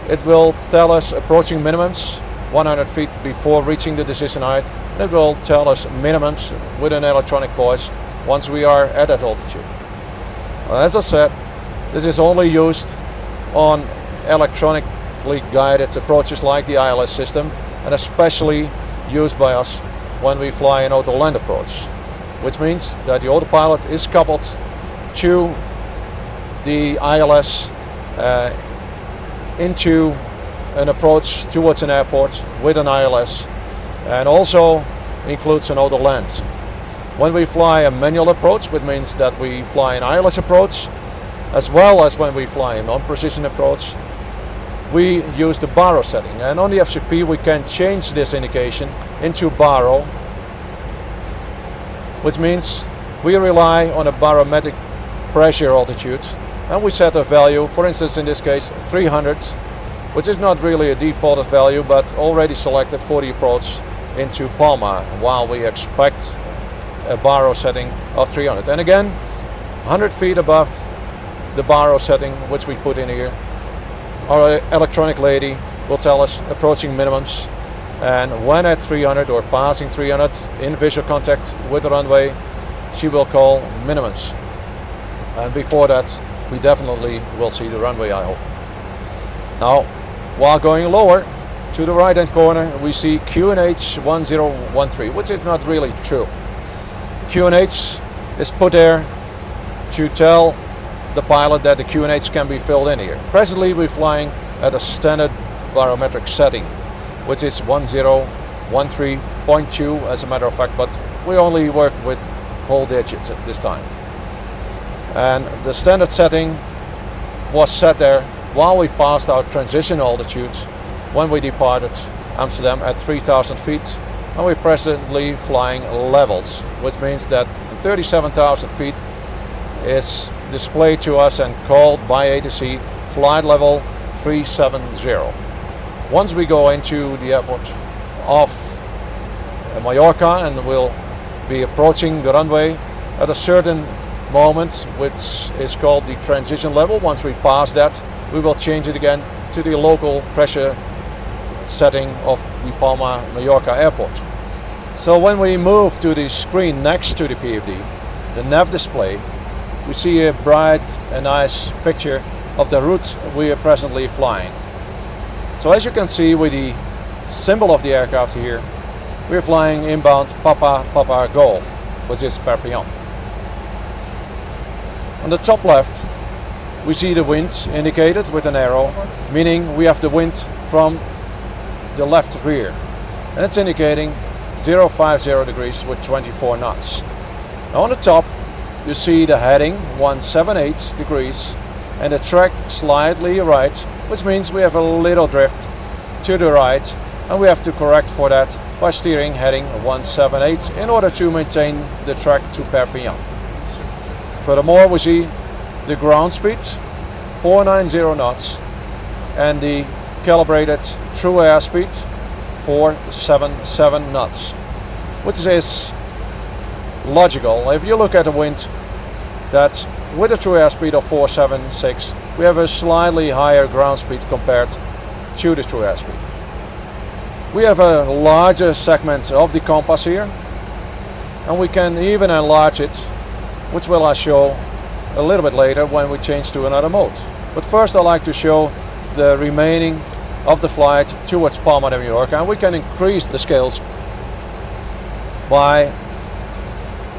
it will tell us approaching minimums 100 feet before reaching the decision height, and it will tell us minimums with an electronic voice once we are at that altitude. As I said, this is only used on electronically guided approaches like the ILS system, and especially used by us when we fly an auto land approach, which means that the autopilot is coupled to the ILS into an approach towards an airport with an ILS, and also includes an auto land. When we fly a manual approach, which means that we fly an ILS approach, as well as when we fly a non-precision approach, we use the baro setting, and on the FCP we can change this indication into baro, which means we rely on a barometric pressure altitude, and we set a value, for instance in this case 300, which is not really a defaulted value but already selected for the approach into Palma, while we expect a baro setting of 300. And again, 100 feet above the baro setting which we put in here, our electronic lady will tell us approaching minimums, and when at 300 or passing 300 in visual contact with the runway, she will call minimums. And before that we definitely will see the runway, I hope. Now, while going lower to the right hand corner, we see QNH 1013, which is not really true. QNH is put there to tell the pilot that the QNH can be filled in here. Presently we're flying at a standard barometric setting, which is 1013.2 as a matter of fact, but we only work with whole digits at this time. And the standard setting was set there while we passed our transition altitude when we departed Amsterdam at 3,000 feet, and we're presently flying levels, which means that 37,000 feet is displayed to us and called by ATC flight level 370. Once we go into the airport of Mallorca and we'll be approaching the runway at a certain moment, which is called the transition level. Once we pass that, we will change it again to the local pressure setting of the Palma Mallorca airport. So when we move to the screen next to the PFD, the nav display, we see a bright and nice picture of the route we are presently flying. So as you can see with the symbol of the aircraft here, we're flying inbound Papa Golf, which is Perpignan. On the top left, we see the wind indicated with an arrow, meaning we have the wind from the left rear. And it's indicating 050 degrees with 24 knots. Now on the top, you see the heading 178 degrees and the track slightly right, which means we have a little drift to the right, and we have to correct for that by steering heading 178 in order to maintain the track to Perpignan. Furthermore, we see the ground speed 490 knots and the calibrated true airspeed 477 knots, which is logical. If you look at the wind, that with a true airspeed of 476, we have a slightly higher ground speed compared to the true airspeed. We have a larger segment of the compass here, and we can even enlarge it, which will I show a little bit later when we change to another mode. But first I'd like to show the remaining of the flight towards Palma de Mallorca, and we can increase the scales by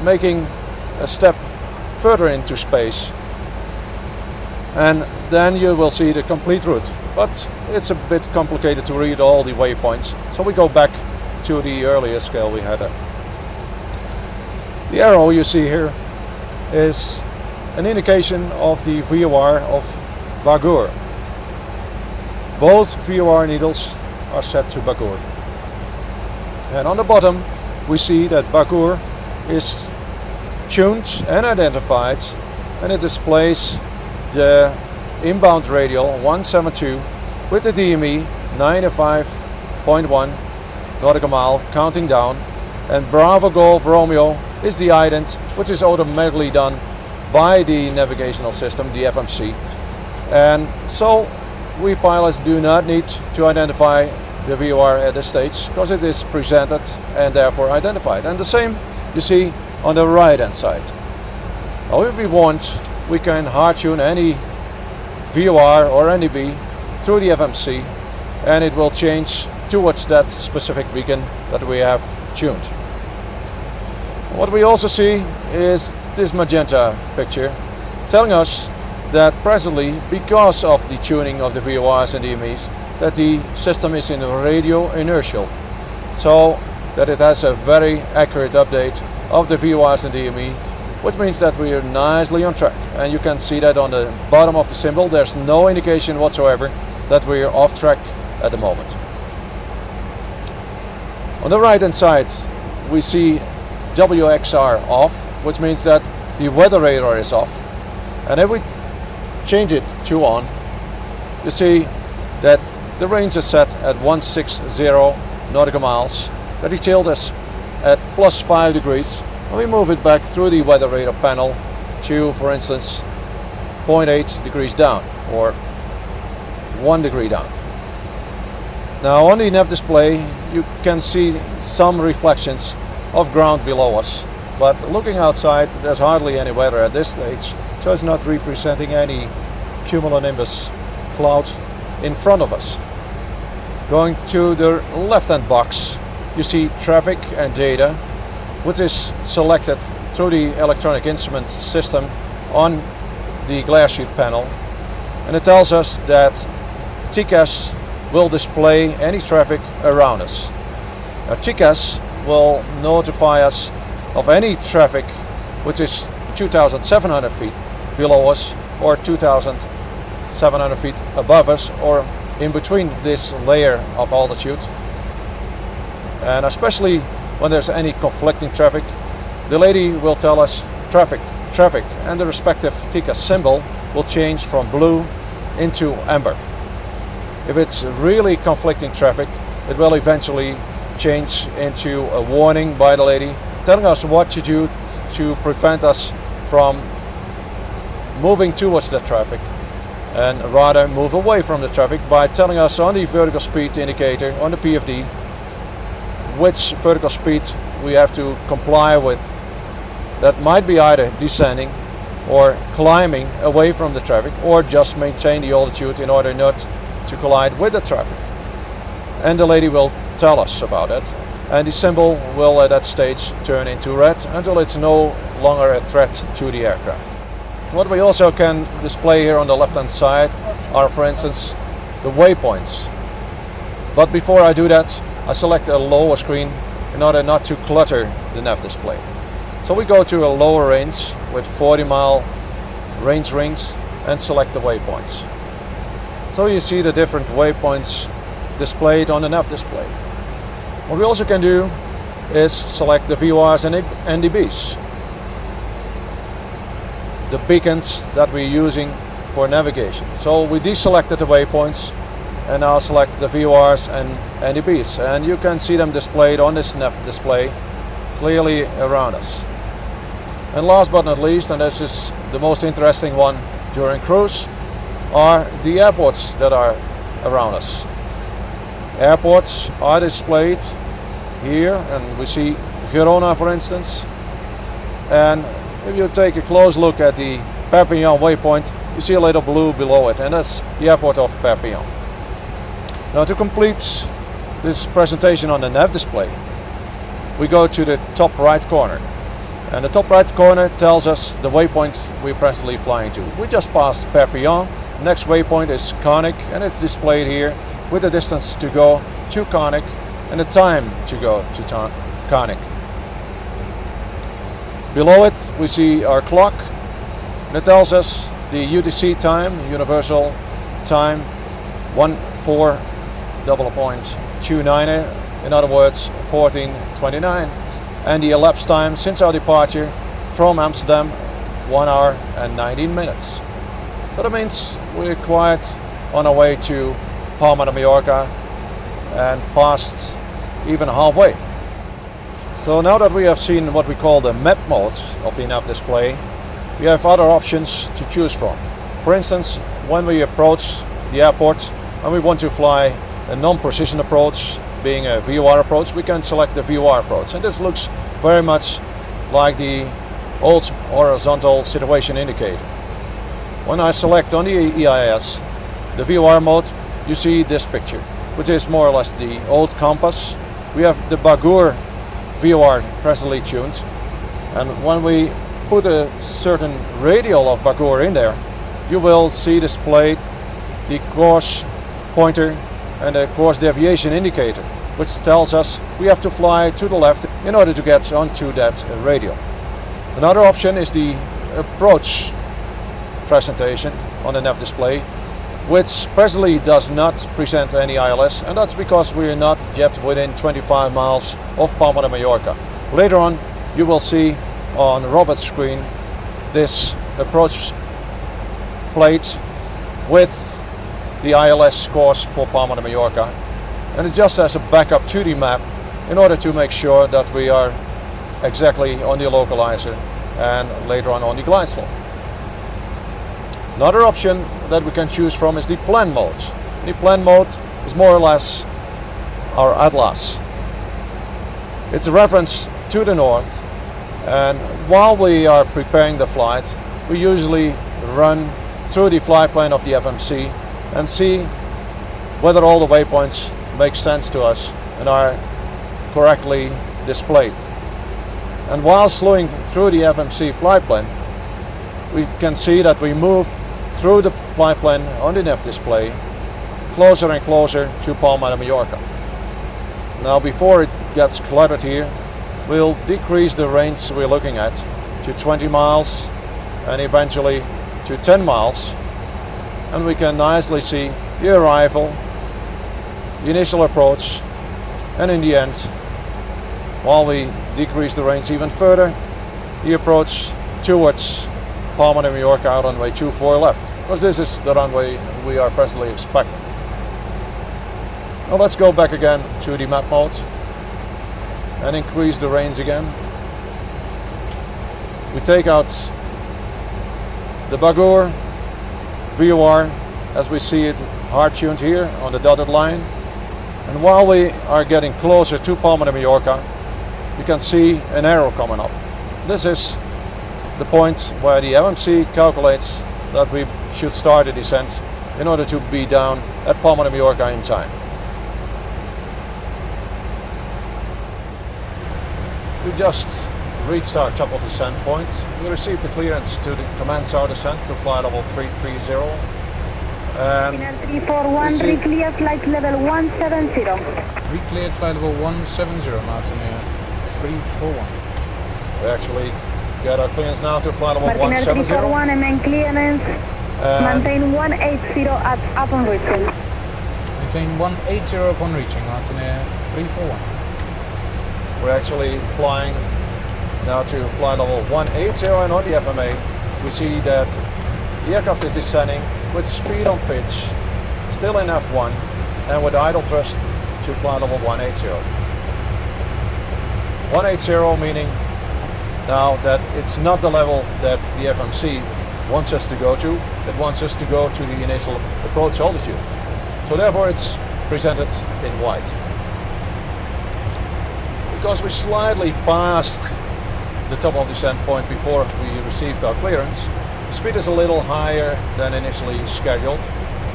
making a step further into space, and then you will see the complete route. But it's a bit complicated to read all the waypoints, so we go back to the earlier scale we had. The arrow you see here is an indication of the VOR of Bagur. Both VOR needles are set to Bagur. And on the bottom we see that Bagur is tuned and identified, and it displays the inbound radial 172 with the DME 95.1 nautical mile counting down, and Bravo Golf Romeo is the ident, which is automatically done by the navigational system, the FMC. And so we pilots do not need to identify the VOR at this stage because it is presented and therefore identified. And the same you see on the right hand side. Now if we want, we can hard tune any VOR or NDB through the FMC, and it will change towards that specific beacon that we have tuned. What we also see is this magenta picture telling us that presently, because of the tuning of the VORs and DMEs, that the system is in radio inertial, so that it has a very accurate update of the VORs and DME, which means that we are nicely on track. And you can see that on the bottom of the symbol. There's no indication whatsoever that we are off track at the moment. On the right hand side we see WXR off, which means that the weather radar is off. And if we change it to on, you see that the range is set at 160 nautical miles. The detailed is at +5 degrees, and we move it back through the weather radar panel to, for instance, 0.8 degrees down or 1 degree down. Now on the nav display you can see some reflections of ground below us, but looking outside there's hardly any weather at this stage, so it's not representing any cumulonimbus cloud in front of us. Going to the left hand box, you see traffic and data, which is selected through the electronic instrument system on the glare sheet panel, and it tells us that TCAS will display any traffic around us. Now TCAS will notify us of any traffic which is 2,700 feet below us or 2,000 700 feet above us or in between this layer of altitude. And especially when there's any conflicting traffic, the lady will tell us traffic, traffic, and the respective TICA symbol will change from blue into amber. If it's really conflicting traffic, it will eventually change into a warning by the lady telling us what to do to prevent us from moving towards the traffic and rather move away from the traffic by telling us on the vertical speed indicator on the PFD which vertical speed we have to comply with. That might be either descending or climbing away from the traffic or just maintain the altitude in order not to collide with the traffic. And the lady will tell us about it, and the symbol will at that stage turn into red until it's no longer a threat to the aircraft. What we also can display here on the left hand side are, for instance, the waypoints. But before I do that, I select a lower screen in order not to clutter the nav display. So we go to a lower range with 40-mile range rings and select the waypoints. So you see the different waypoints displayed on the nav display. What we also can do is select the VORs and NDBs, the beacons that we're using for navigation. So we deselected the waypoints and now select the VORs and NDBs, and you can see them displayed on this nav display clearly around us. And last but not least, and this is the most interesting one during cruise, are the airports that are around us. Airports are displayed here, and we see Girona, for instance. And if you take a close look at the Perpignan waypoint, you see a little blue below it, and that's the airport of Perpignan. Now, to complete this presentation on the nav display, we go to the top right corner. And the top right corner tells us the waypoint we're presently flying to. We just passed Perpignan. Next waypoint is Carnic, and it's displayed here with the distance to go to Carnic and the time to go to Carnic. Below it we see our clock, and it tells us the UTC time, universal time, 14:29, in other words 14:29, and the elapsed time since our departure from Amsterdam, 1 hour and 19 minutes. So that means we're quite on our way to Palma de Mallorca and past even halfway. So now that we have seen what we call the map mode of the nav display, we have other options to choose from. For instance, when we approach the airport and we want to fly a non-precision approach, being a VOR approach, we can select the VOR approach, and this looks very much like the old horizontal situation indicator. When I select on the EIS the VOR mode, you see this picture, which is more or less the old compass. We have the Bagur VOR presently tuned, and when we put a certain radial of Bagur in there, you will see displayed the course pointer and a course deviation indicator, which tells us we have to fly to the left in order to get onto that radial. Another option is the approach presentation on the nav display, which presently does not present any ILS, and that's because we are not yet within 25 miles of Palma de Mallorca. Later on you will see on Robert's screen this approach plate with the ILS course for Palma de Mallorca, and it's just as a backup to the map in order to make sure that we are exactly on the localizer and later on the glide slope. Another option that we can choose from is the plan mode. The plan mode is more or less our atlas. It's a reference to the north, and while we are preparing the flight, we usually run through the flight plan of the FMC and see whether all the waypoints make sense to us and are correctly displayed. And while slowing through the FMC flight plan, we can see that we move through the flight plan on the nav display closer and closer to Palma de Mallorca. Now, before it gets cluttered here, we'll decrease the range we're looking at to 20 miles and eventually to 10 miles. and we can nicely see the arrival, the initial approach, and in the end, while we decrease the range even further, the approach towards Palma de Mallorca, runway 24 left, because this is the runway we are presently expecting. Now let's go back again to the map mode and increase the range again. We take out the Bagur VOR as we see it hard tuned here on the dotted line, and while we are getting closer to Palma de Mallorca, you can see an arrow coming up. This is the point where the FMC calculates that we should start the descent in order to be down at Palma de Mallorca in time. We just reached our top of descent point. We received the clearance to commence our descent to flight level 330. Terminal 341, reclear flight level 170. Recleared flight level 170, Martinair 341. We actually get our clearance now to flight level Martinair 170. 341, MN clearance. Maintain 180 upon reaching. Maintain 180 upon reaching, Martinair 341. We're actually flying now to flight level 180, and on the FMA we see that the aircraft is descending with speed on pitch, still in F1, and with idle thrust to flight level 180. 180 meaning now that it's not the level that the FMC wants us to go to, it wants us to go to the initial approach altitude. So therefore it's presented in white. Because we slightly passed the top of descent point before we received our clearance, the speed is a little higher than initially scheduled,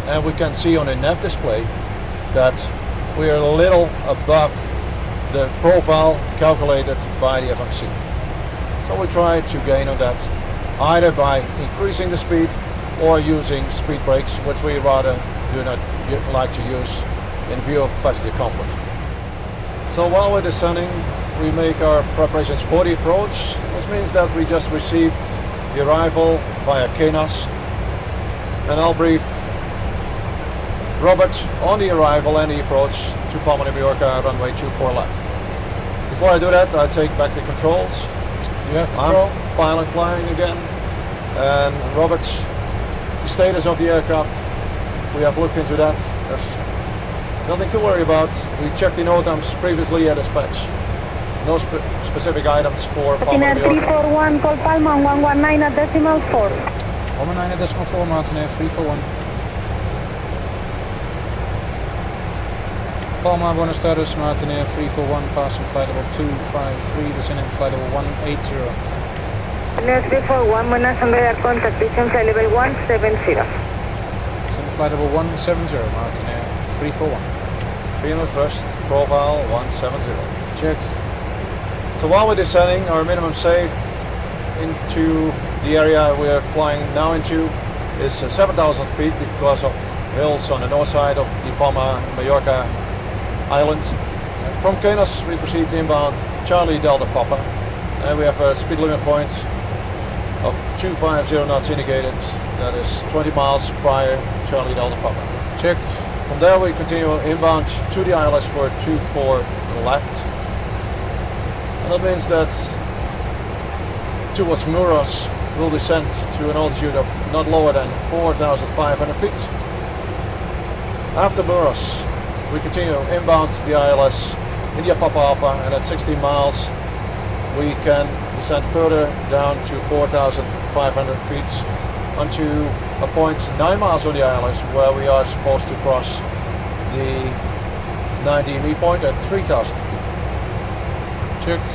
and we can see on the nav display that we are a little above the profile calculated by the FMC. So we try to gain on that either by increasing the speed or using speed brakes, which we rather do not like to use in view of passenger comfort. So while we're descending, we make our preparations for the approach, which means that we just received the arrival via KNAS, and I'll brief Robert on the arrival and the approach to Palma de Mallorca, runway 24 left. Before I do that, I take back the controls. You have control? I'm pilot flying again, and Robert, the status of the aircraft, we have looked into that. There's nothing to worry about. We checked the NOTAMs previously at dispatch. No specific items for Palma de Mallorca. 341, call Palma 119 at decimal 4. 119 at decimal 4, Martinair 341. Palma, Buenos Aires, Martinair 341, passing flight level 253, descending flight level 180. Martinair 341, Buenos Aires, contact descent flight level 170. Descending flight level 170, Martinair 341. 300 thrust, profile 170. Checked. So while we're descending, our minimum safe into the area we're flying now into is 7,000 feet because of hills on the north side of the Palma de Mallorca island. From KNAS we proceed inbound Charlie Delta Papa, and we have a speed limit point of 250 knots indicated, that is 20 miles prior Charlie Delta Papa. Checked. From there we continue inbound to the ILS for 24 left. And that means that towards Muros we'll descend to an altitude of not lower than 4,500 feet. After Muros we continue inbound the ILS India Papa Alpha, and at 16 miles we can descend further down to 4,500 feet onto a point 9 miles on the ILS where we are supposed to cross the 9DME point at 3,000 feet. Checked.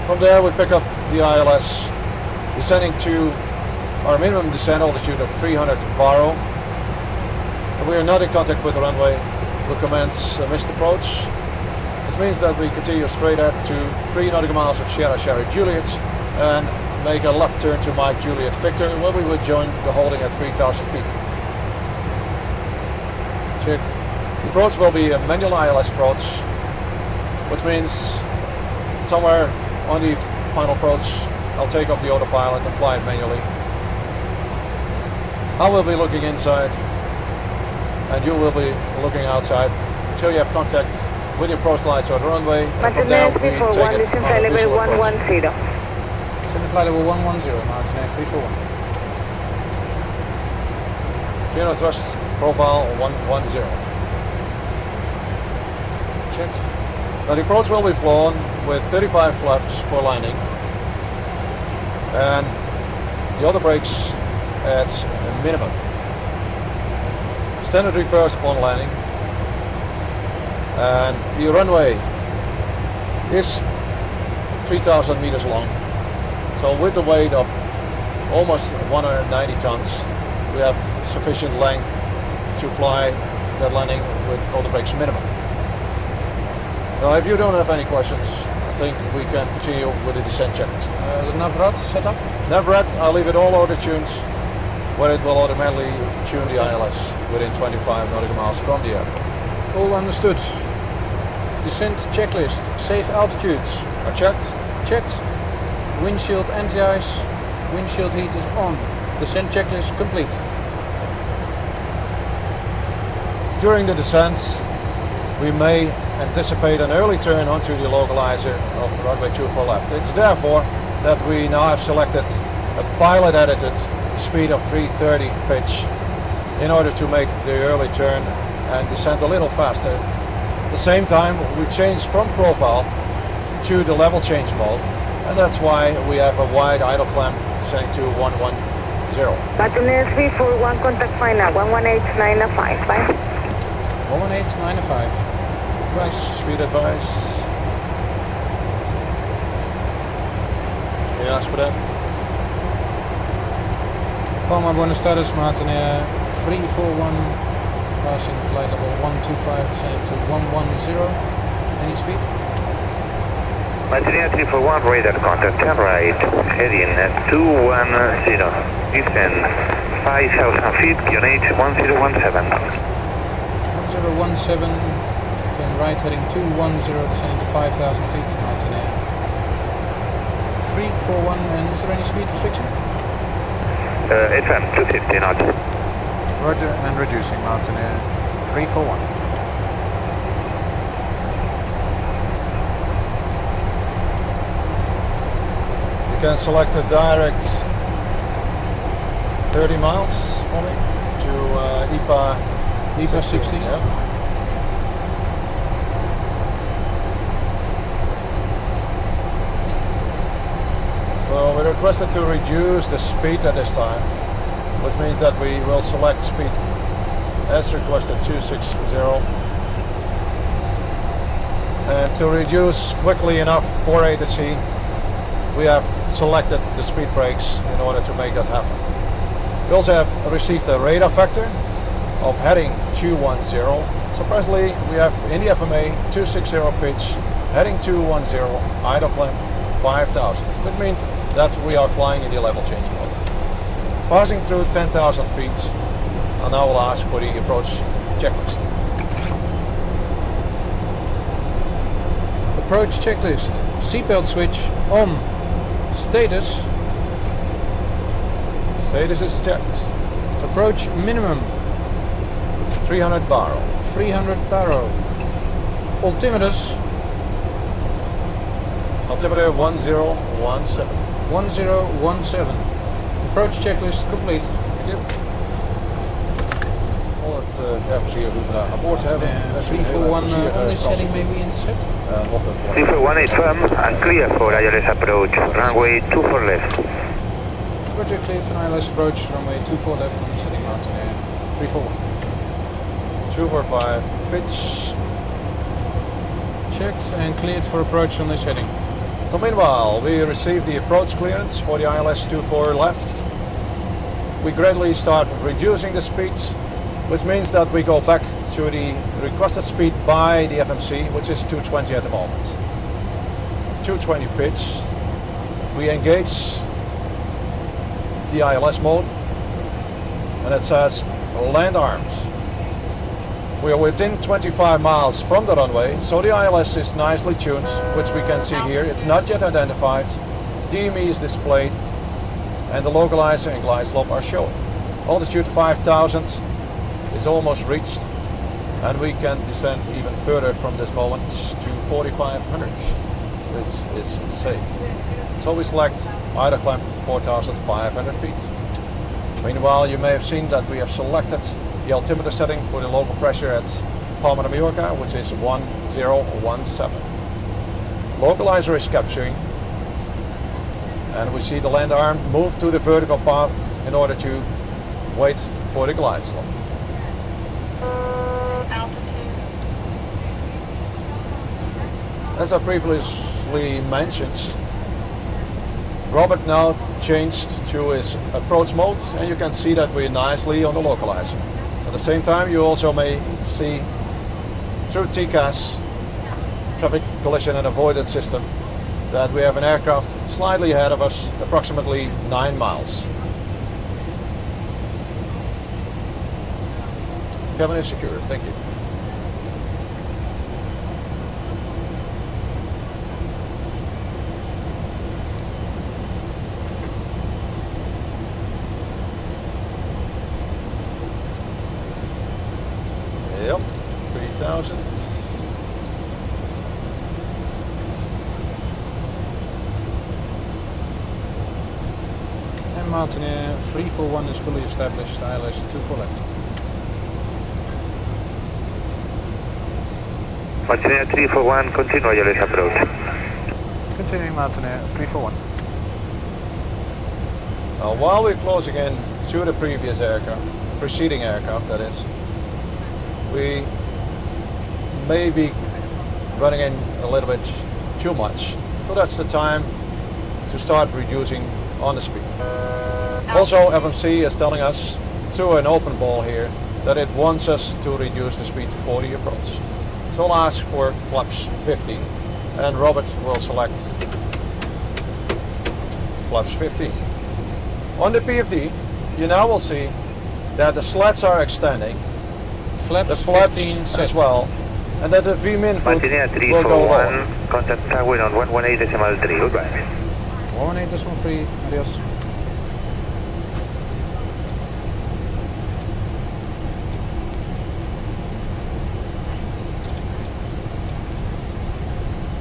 From there we pick up the ILS, descending to our minimum descent altitude of 300 baro. And we are not in contact with the runway. We'll commence a missed approach. This means that we continue straight up to 3 nautical miles of Sierra Sierra Juliet and make a left turn to Mike Juliet Victor, where we would join the holding at 3,000 feet. Check. The approach will be a manual ILS approach, which means somewhere on the final approach I'll take off the autopilot and fly it manually. I will be looking inside and you will be looking outside until you have contact with your approach lights on the runway, and from there we take it on a visual approach. Descend to flight level 110, Martinair 341. Piano thrust profile 110. Check. Now the approach will be flown with 35 flaps for landing and the other brakes at a minimum. Standard reverse upon landing, and the runway is 3,000 meters long. So with the weight of almost 190 tons, we have sufficient length to fly that landing with all the brakes minimum. Now if you don't have any questions, I think we can continue with the descent checklist. The Navrad setup? Navrad, I'll leave it all auto-tuned, where it will automatically tune the ILS within 25 nautical miles from the airport. All understood. Descent checklist. Safe altitudes. I checked. Checked. Windshield anti-ice. Windshield heat is on. Descent checklist complete. During the descent, we may anticipate an early turn onto the localizer of runway 24 left. It's therefore that we now have selected a pilot edited speed of 330 pitch in order to make the early turn and descend a little faster. At the same time, we changed from profile to the level change mode, and that's why we have a wide idle clamp setting to 110. Martinair 341, contact final 118.905, bye. 118.905. Nice, speed advice. Can you ask for that? Palma Buenos Aires, Martinair 341, passing flight level 125, descending to 110. Any speed? Martinair 341, radar contact, turn right, heading at 210, descend 5,000 feet, QNH 1017. 1017, turn right, heading 210, descending to 5,000 feet, Martinair 341, and is there any speed restriction? FM 250 knots. Roger, and reducing, Martinair 341. You can select a direct 30 miles for me to IPA 16. Yeah. So we requested to reduce the speed at this time, which means that we will select speed as requested 260. And to reduce quickly enough for A to C, we have selected the speed brakes in order to make that happen. We also have received a radar vector of heading 210. So presently we have in the FMA 260 pitch, heading 210, idle climb 5,000. That means that we are flying in the level change mode. Passing through 10,000 feet, and now we'll ask for the approach checklist. Approach checklist. Seatbelt switch on. Status. Status is checked. Approach minimum 300 baro. 300 baro. Altimeters Altimeter 1017. 1017. Approach checklist complete. Thank you. Al het plezier hoe we vandaag aan boord hebben. 341 on this heading, may we intercept? Nog een 341 is firm and clear for ILS approach, runway 24 left. Roger, cleared for ILS approach, runway 24 left on this heading, Martinair 341. 245 pitch. Checked and cleared for approach on this heading. So meanwhile, we received the approach clearance for the ILS 24 left. We gradually start reducing the speed, which means that we go back to the requested speed by the FMC, which is 220 at the moment. 220 pitch. We engage the ILS mode, and it says land arms. We are within 25 miles from the runway, so the ILS is nicely tuned, which we can see here. It's not yet identified. DME is displayed, and the localizer and glide slope are shown. Altitude 5,000 is almost reached, and we can descend even further from this moment to 4,500, which is safe. So we select idle climb 4,500 feet. Meanwhile, you may have seen that we have selected the altimeter setting for the local pressure at Palma de Mallorca, which is 1017. Localizer is capturing, and we see the land arm move to the vertical path in order to wait for the glide slope. As I previously mentioned, Robert now changed to his approach mode, and you can see that we're nicely on the localizer. At the same time, you also may see through TCAS, traffic collision and avoidance system, that we have an aircraft slightly ahead of us, approximately 9 miles. Cabin is secure, thank you. Yep, 3,000. And Mountaineer 341 is fully established, ILS 24 left. Mountaineer 341, continue your approach. Continuing Mountaineer 341. Now, while we're closing in to the previous aircraft, preceding aircraft that is, we may be running in a little bit too much. So that's the time to start reducing on the speed. Also, FMC is telling us through an open ball here that it wants us to reduce the speed for the approach. So I'll ask for flaps 50, and Robert will select flaps 50. On the PFD, you now will see that the slats are extending, Flaps the flaps 15 set. as well, and that the V-min foot Mountaineer will go lower. 341, contact tower on 118.3, goodbye. 18.3, adios.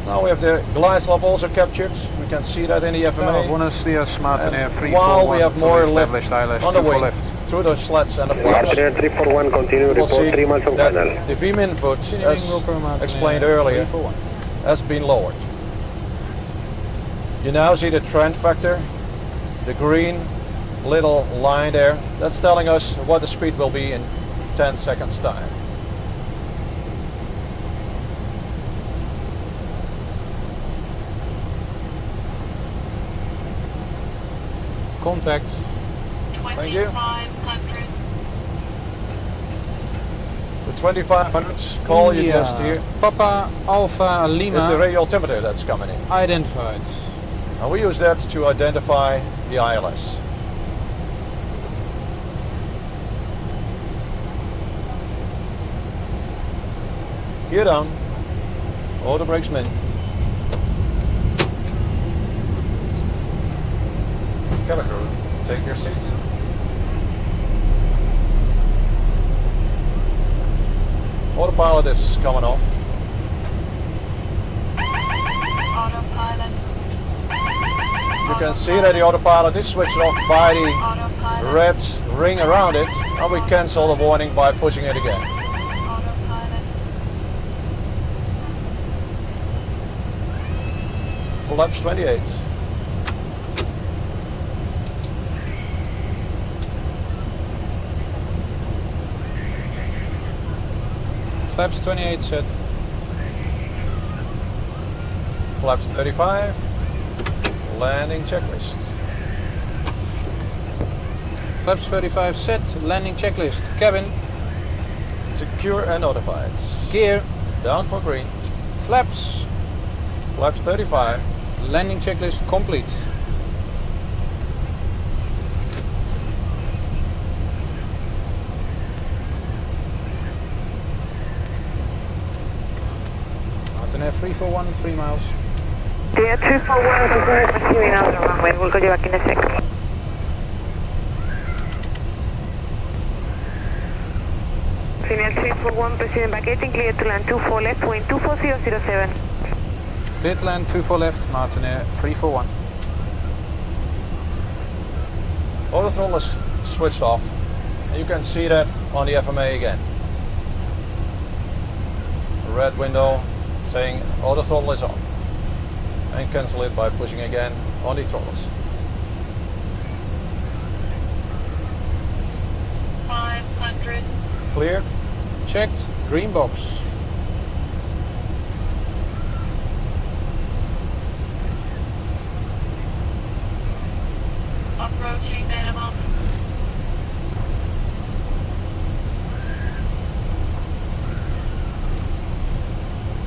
Now we have the glide slope also captured. We can see that in the FMA. Buenos dias, Mountaineer And 341. while we have more fully lift established, ILS on the 24 wing left. through the slats and the flaps, Mountaineer 341, continue, we'll report see 3 miles on that final. the V-min foot, Continuing as Wilco, Mountaineer explained earlier, 341. has been lowered. You now see the trend factor, the green little line there. That's telling us what the speed will be in 10 seconds time. Contact. Thank you. The 2500 call you India. just hear Papa Alpha is the Lima radio altimeter that's coming in. identified. And we use that to identify the ILS. Gear down, auto brakes in. Cabin crew, take your seats. Autopilot is coming off. Autopilot. You can see that the autopilot is switched off by the red ring around it, and we cancel the warning by pushing it again. Autopilot. Flaps 28. Flaps 28 set. Flaps 35. Landing checklist. Flaps 35 set. Landing checklist. Cabin. Secure and notified. Gear. Down for green. Flaps. Flaps 35. Landing checklist complete. Mountaineer 341, 3 miles. Dear 241, pursuing out the runway. We'll call you back in a sec. 341, proceeding vacating, clear to land 24 left, wind 24007. Clear to land 24 left, Martin Air 341. Auto throttle is switched off, and you can see that on the FMA again. A red window saying auto throttle is off. And cancel it by pushing again on the throttles. 500. Clear. Checked, green box. Approaching minimum.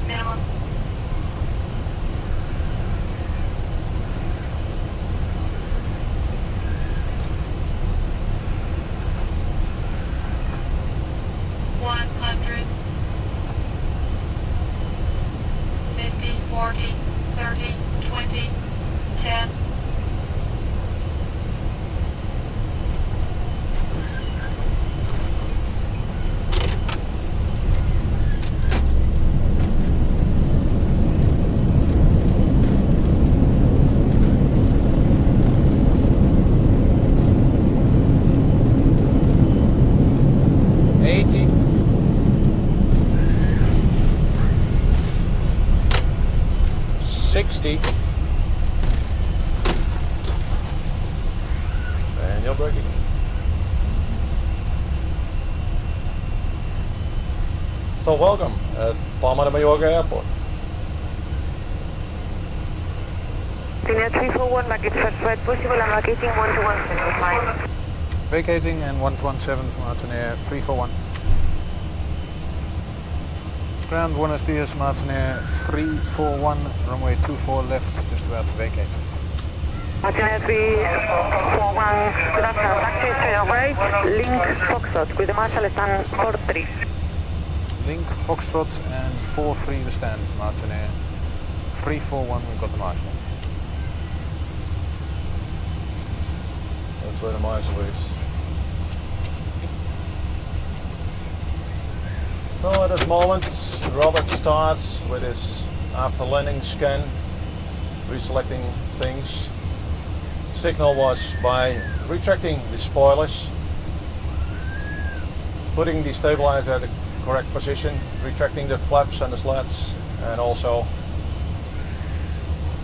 Minimum. One hundred. 50, 40, 30, 20, 10. And you're braking. So welcome at Palma de Mallorca Airport. Linear 341, baggage first right possible, I'm vacating 1217, fine. Vacating and 117 from Martin Air 341. Ground Buenos Dias, Martin Air 341, runway 24 left, just about to vacate. Martin Air 341, good afternoon, taxi straight right, link Foxtrot, with the marshal stand 43. Link Foxtrot and 43 the stand, Martin Air 341, we've got the marshal. That's where the marshal is. So at this moment, Robert starts with his after landing scan, reselecting things. Signal was by retracting the spoilers, putting the stabilizer at the correct position, retracting the flaps and the slats, and also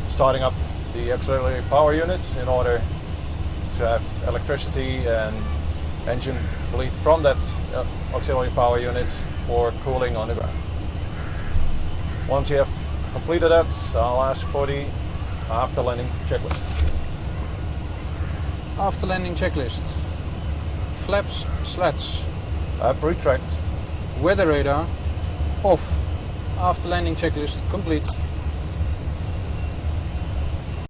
starting up the auxiliary power unit in order to have electricity and engine bleed from that auxiliary power unit for cooling on the ground. Once you have completed that, I'll ask for the after landing checklist. After landing checklist. Flaps, slats, Up, retract. weather radar, off. After landing checklist complete.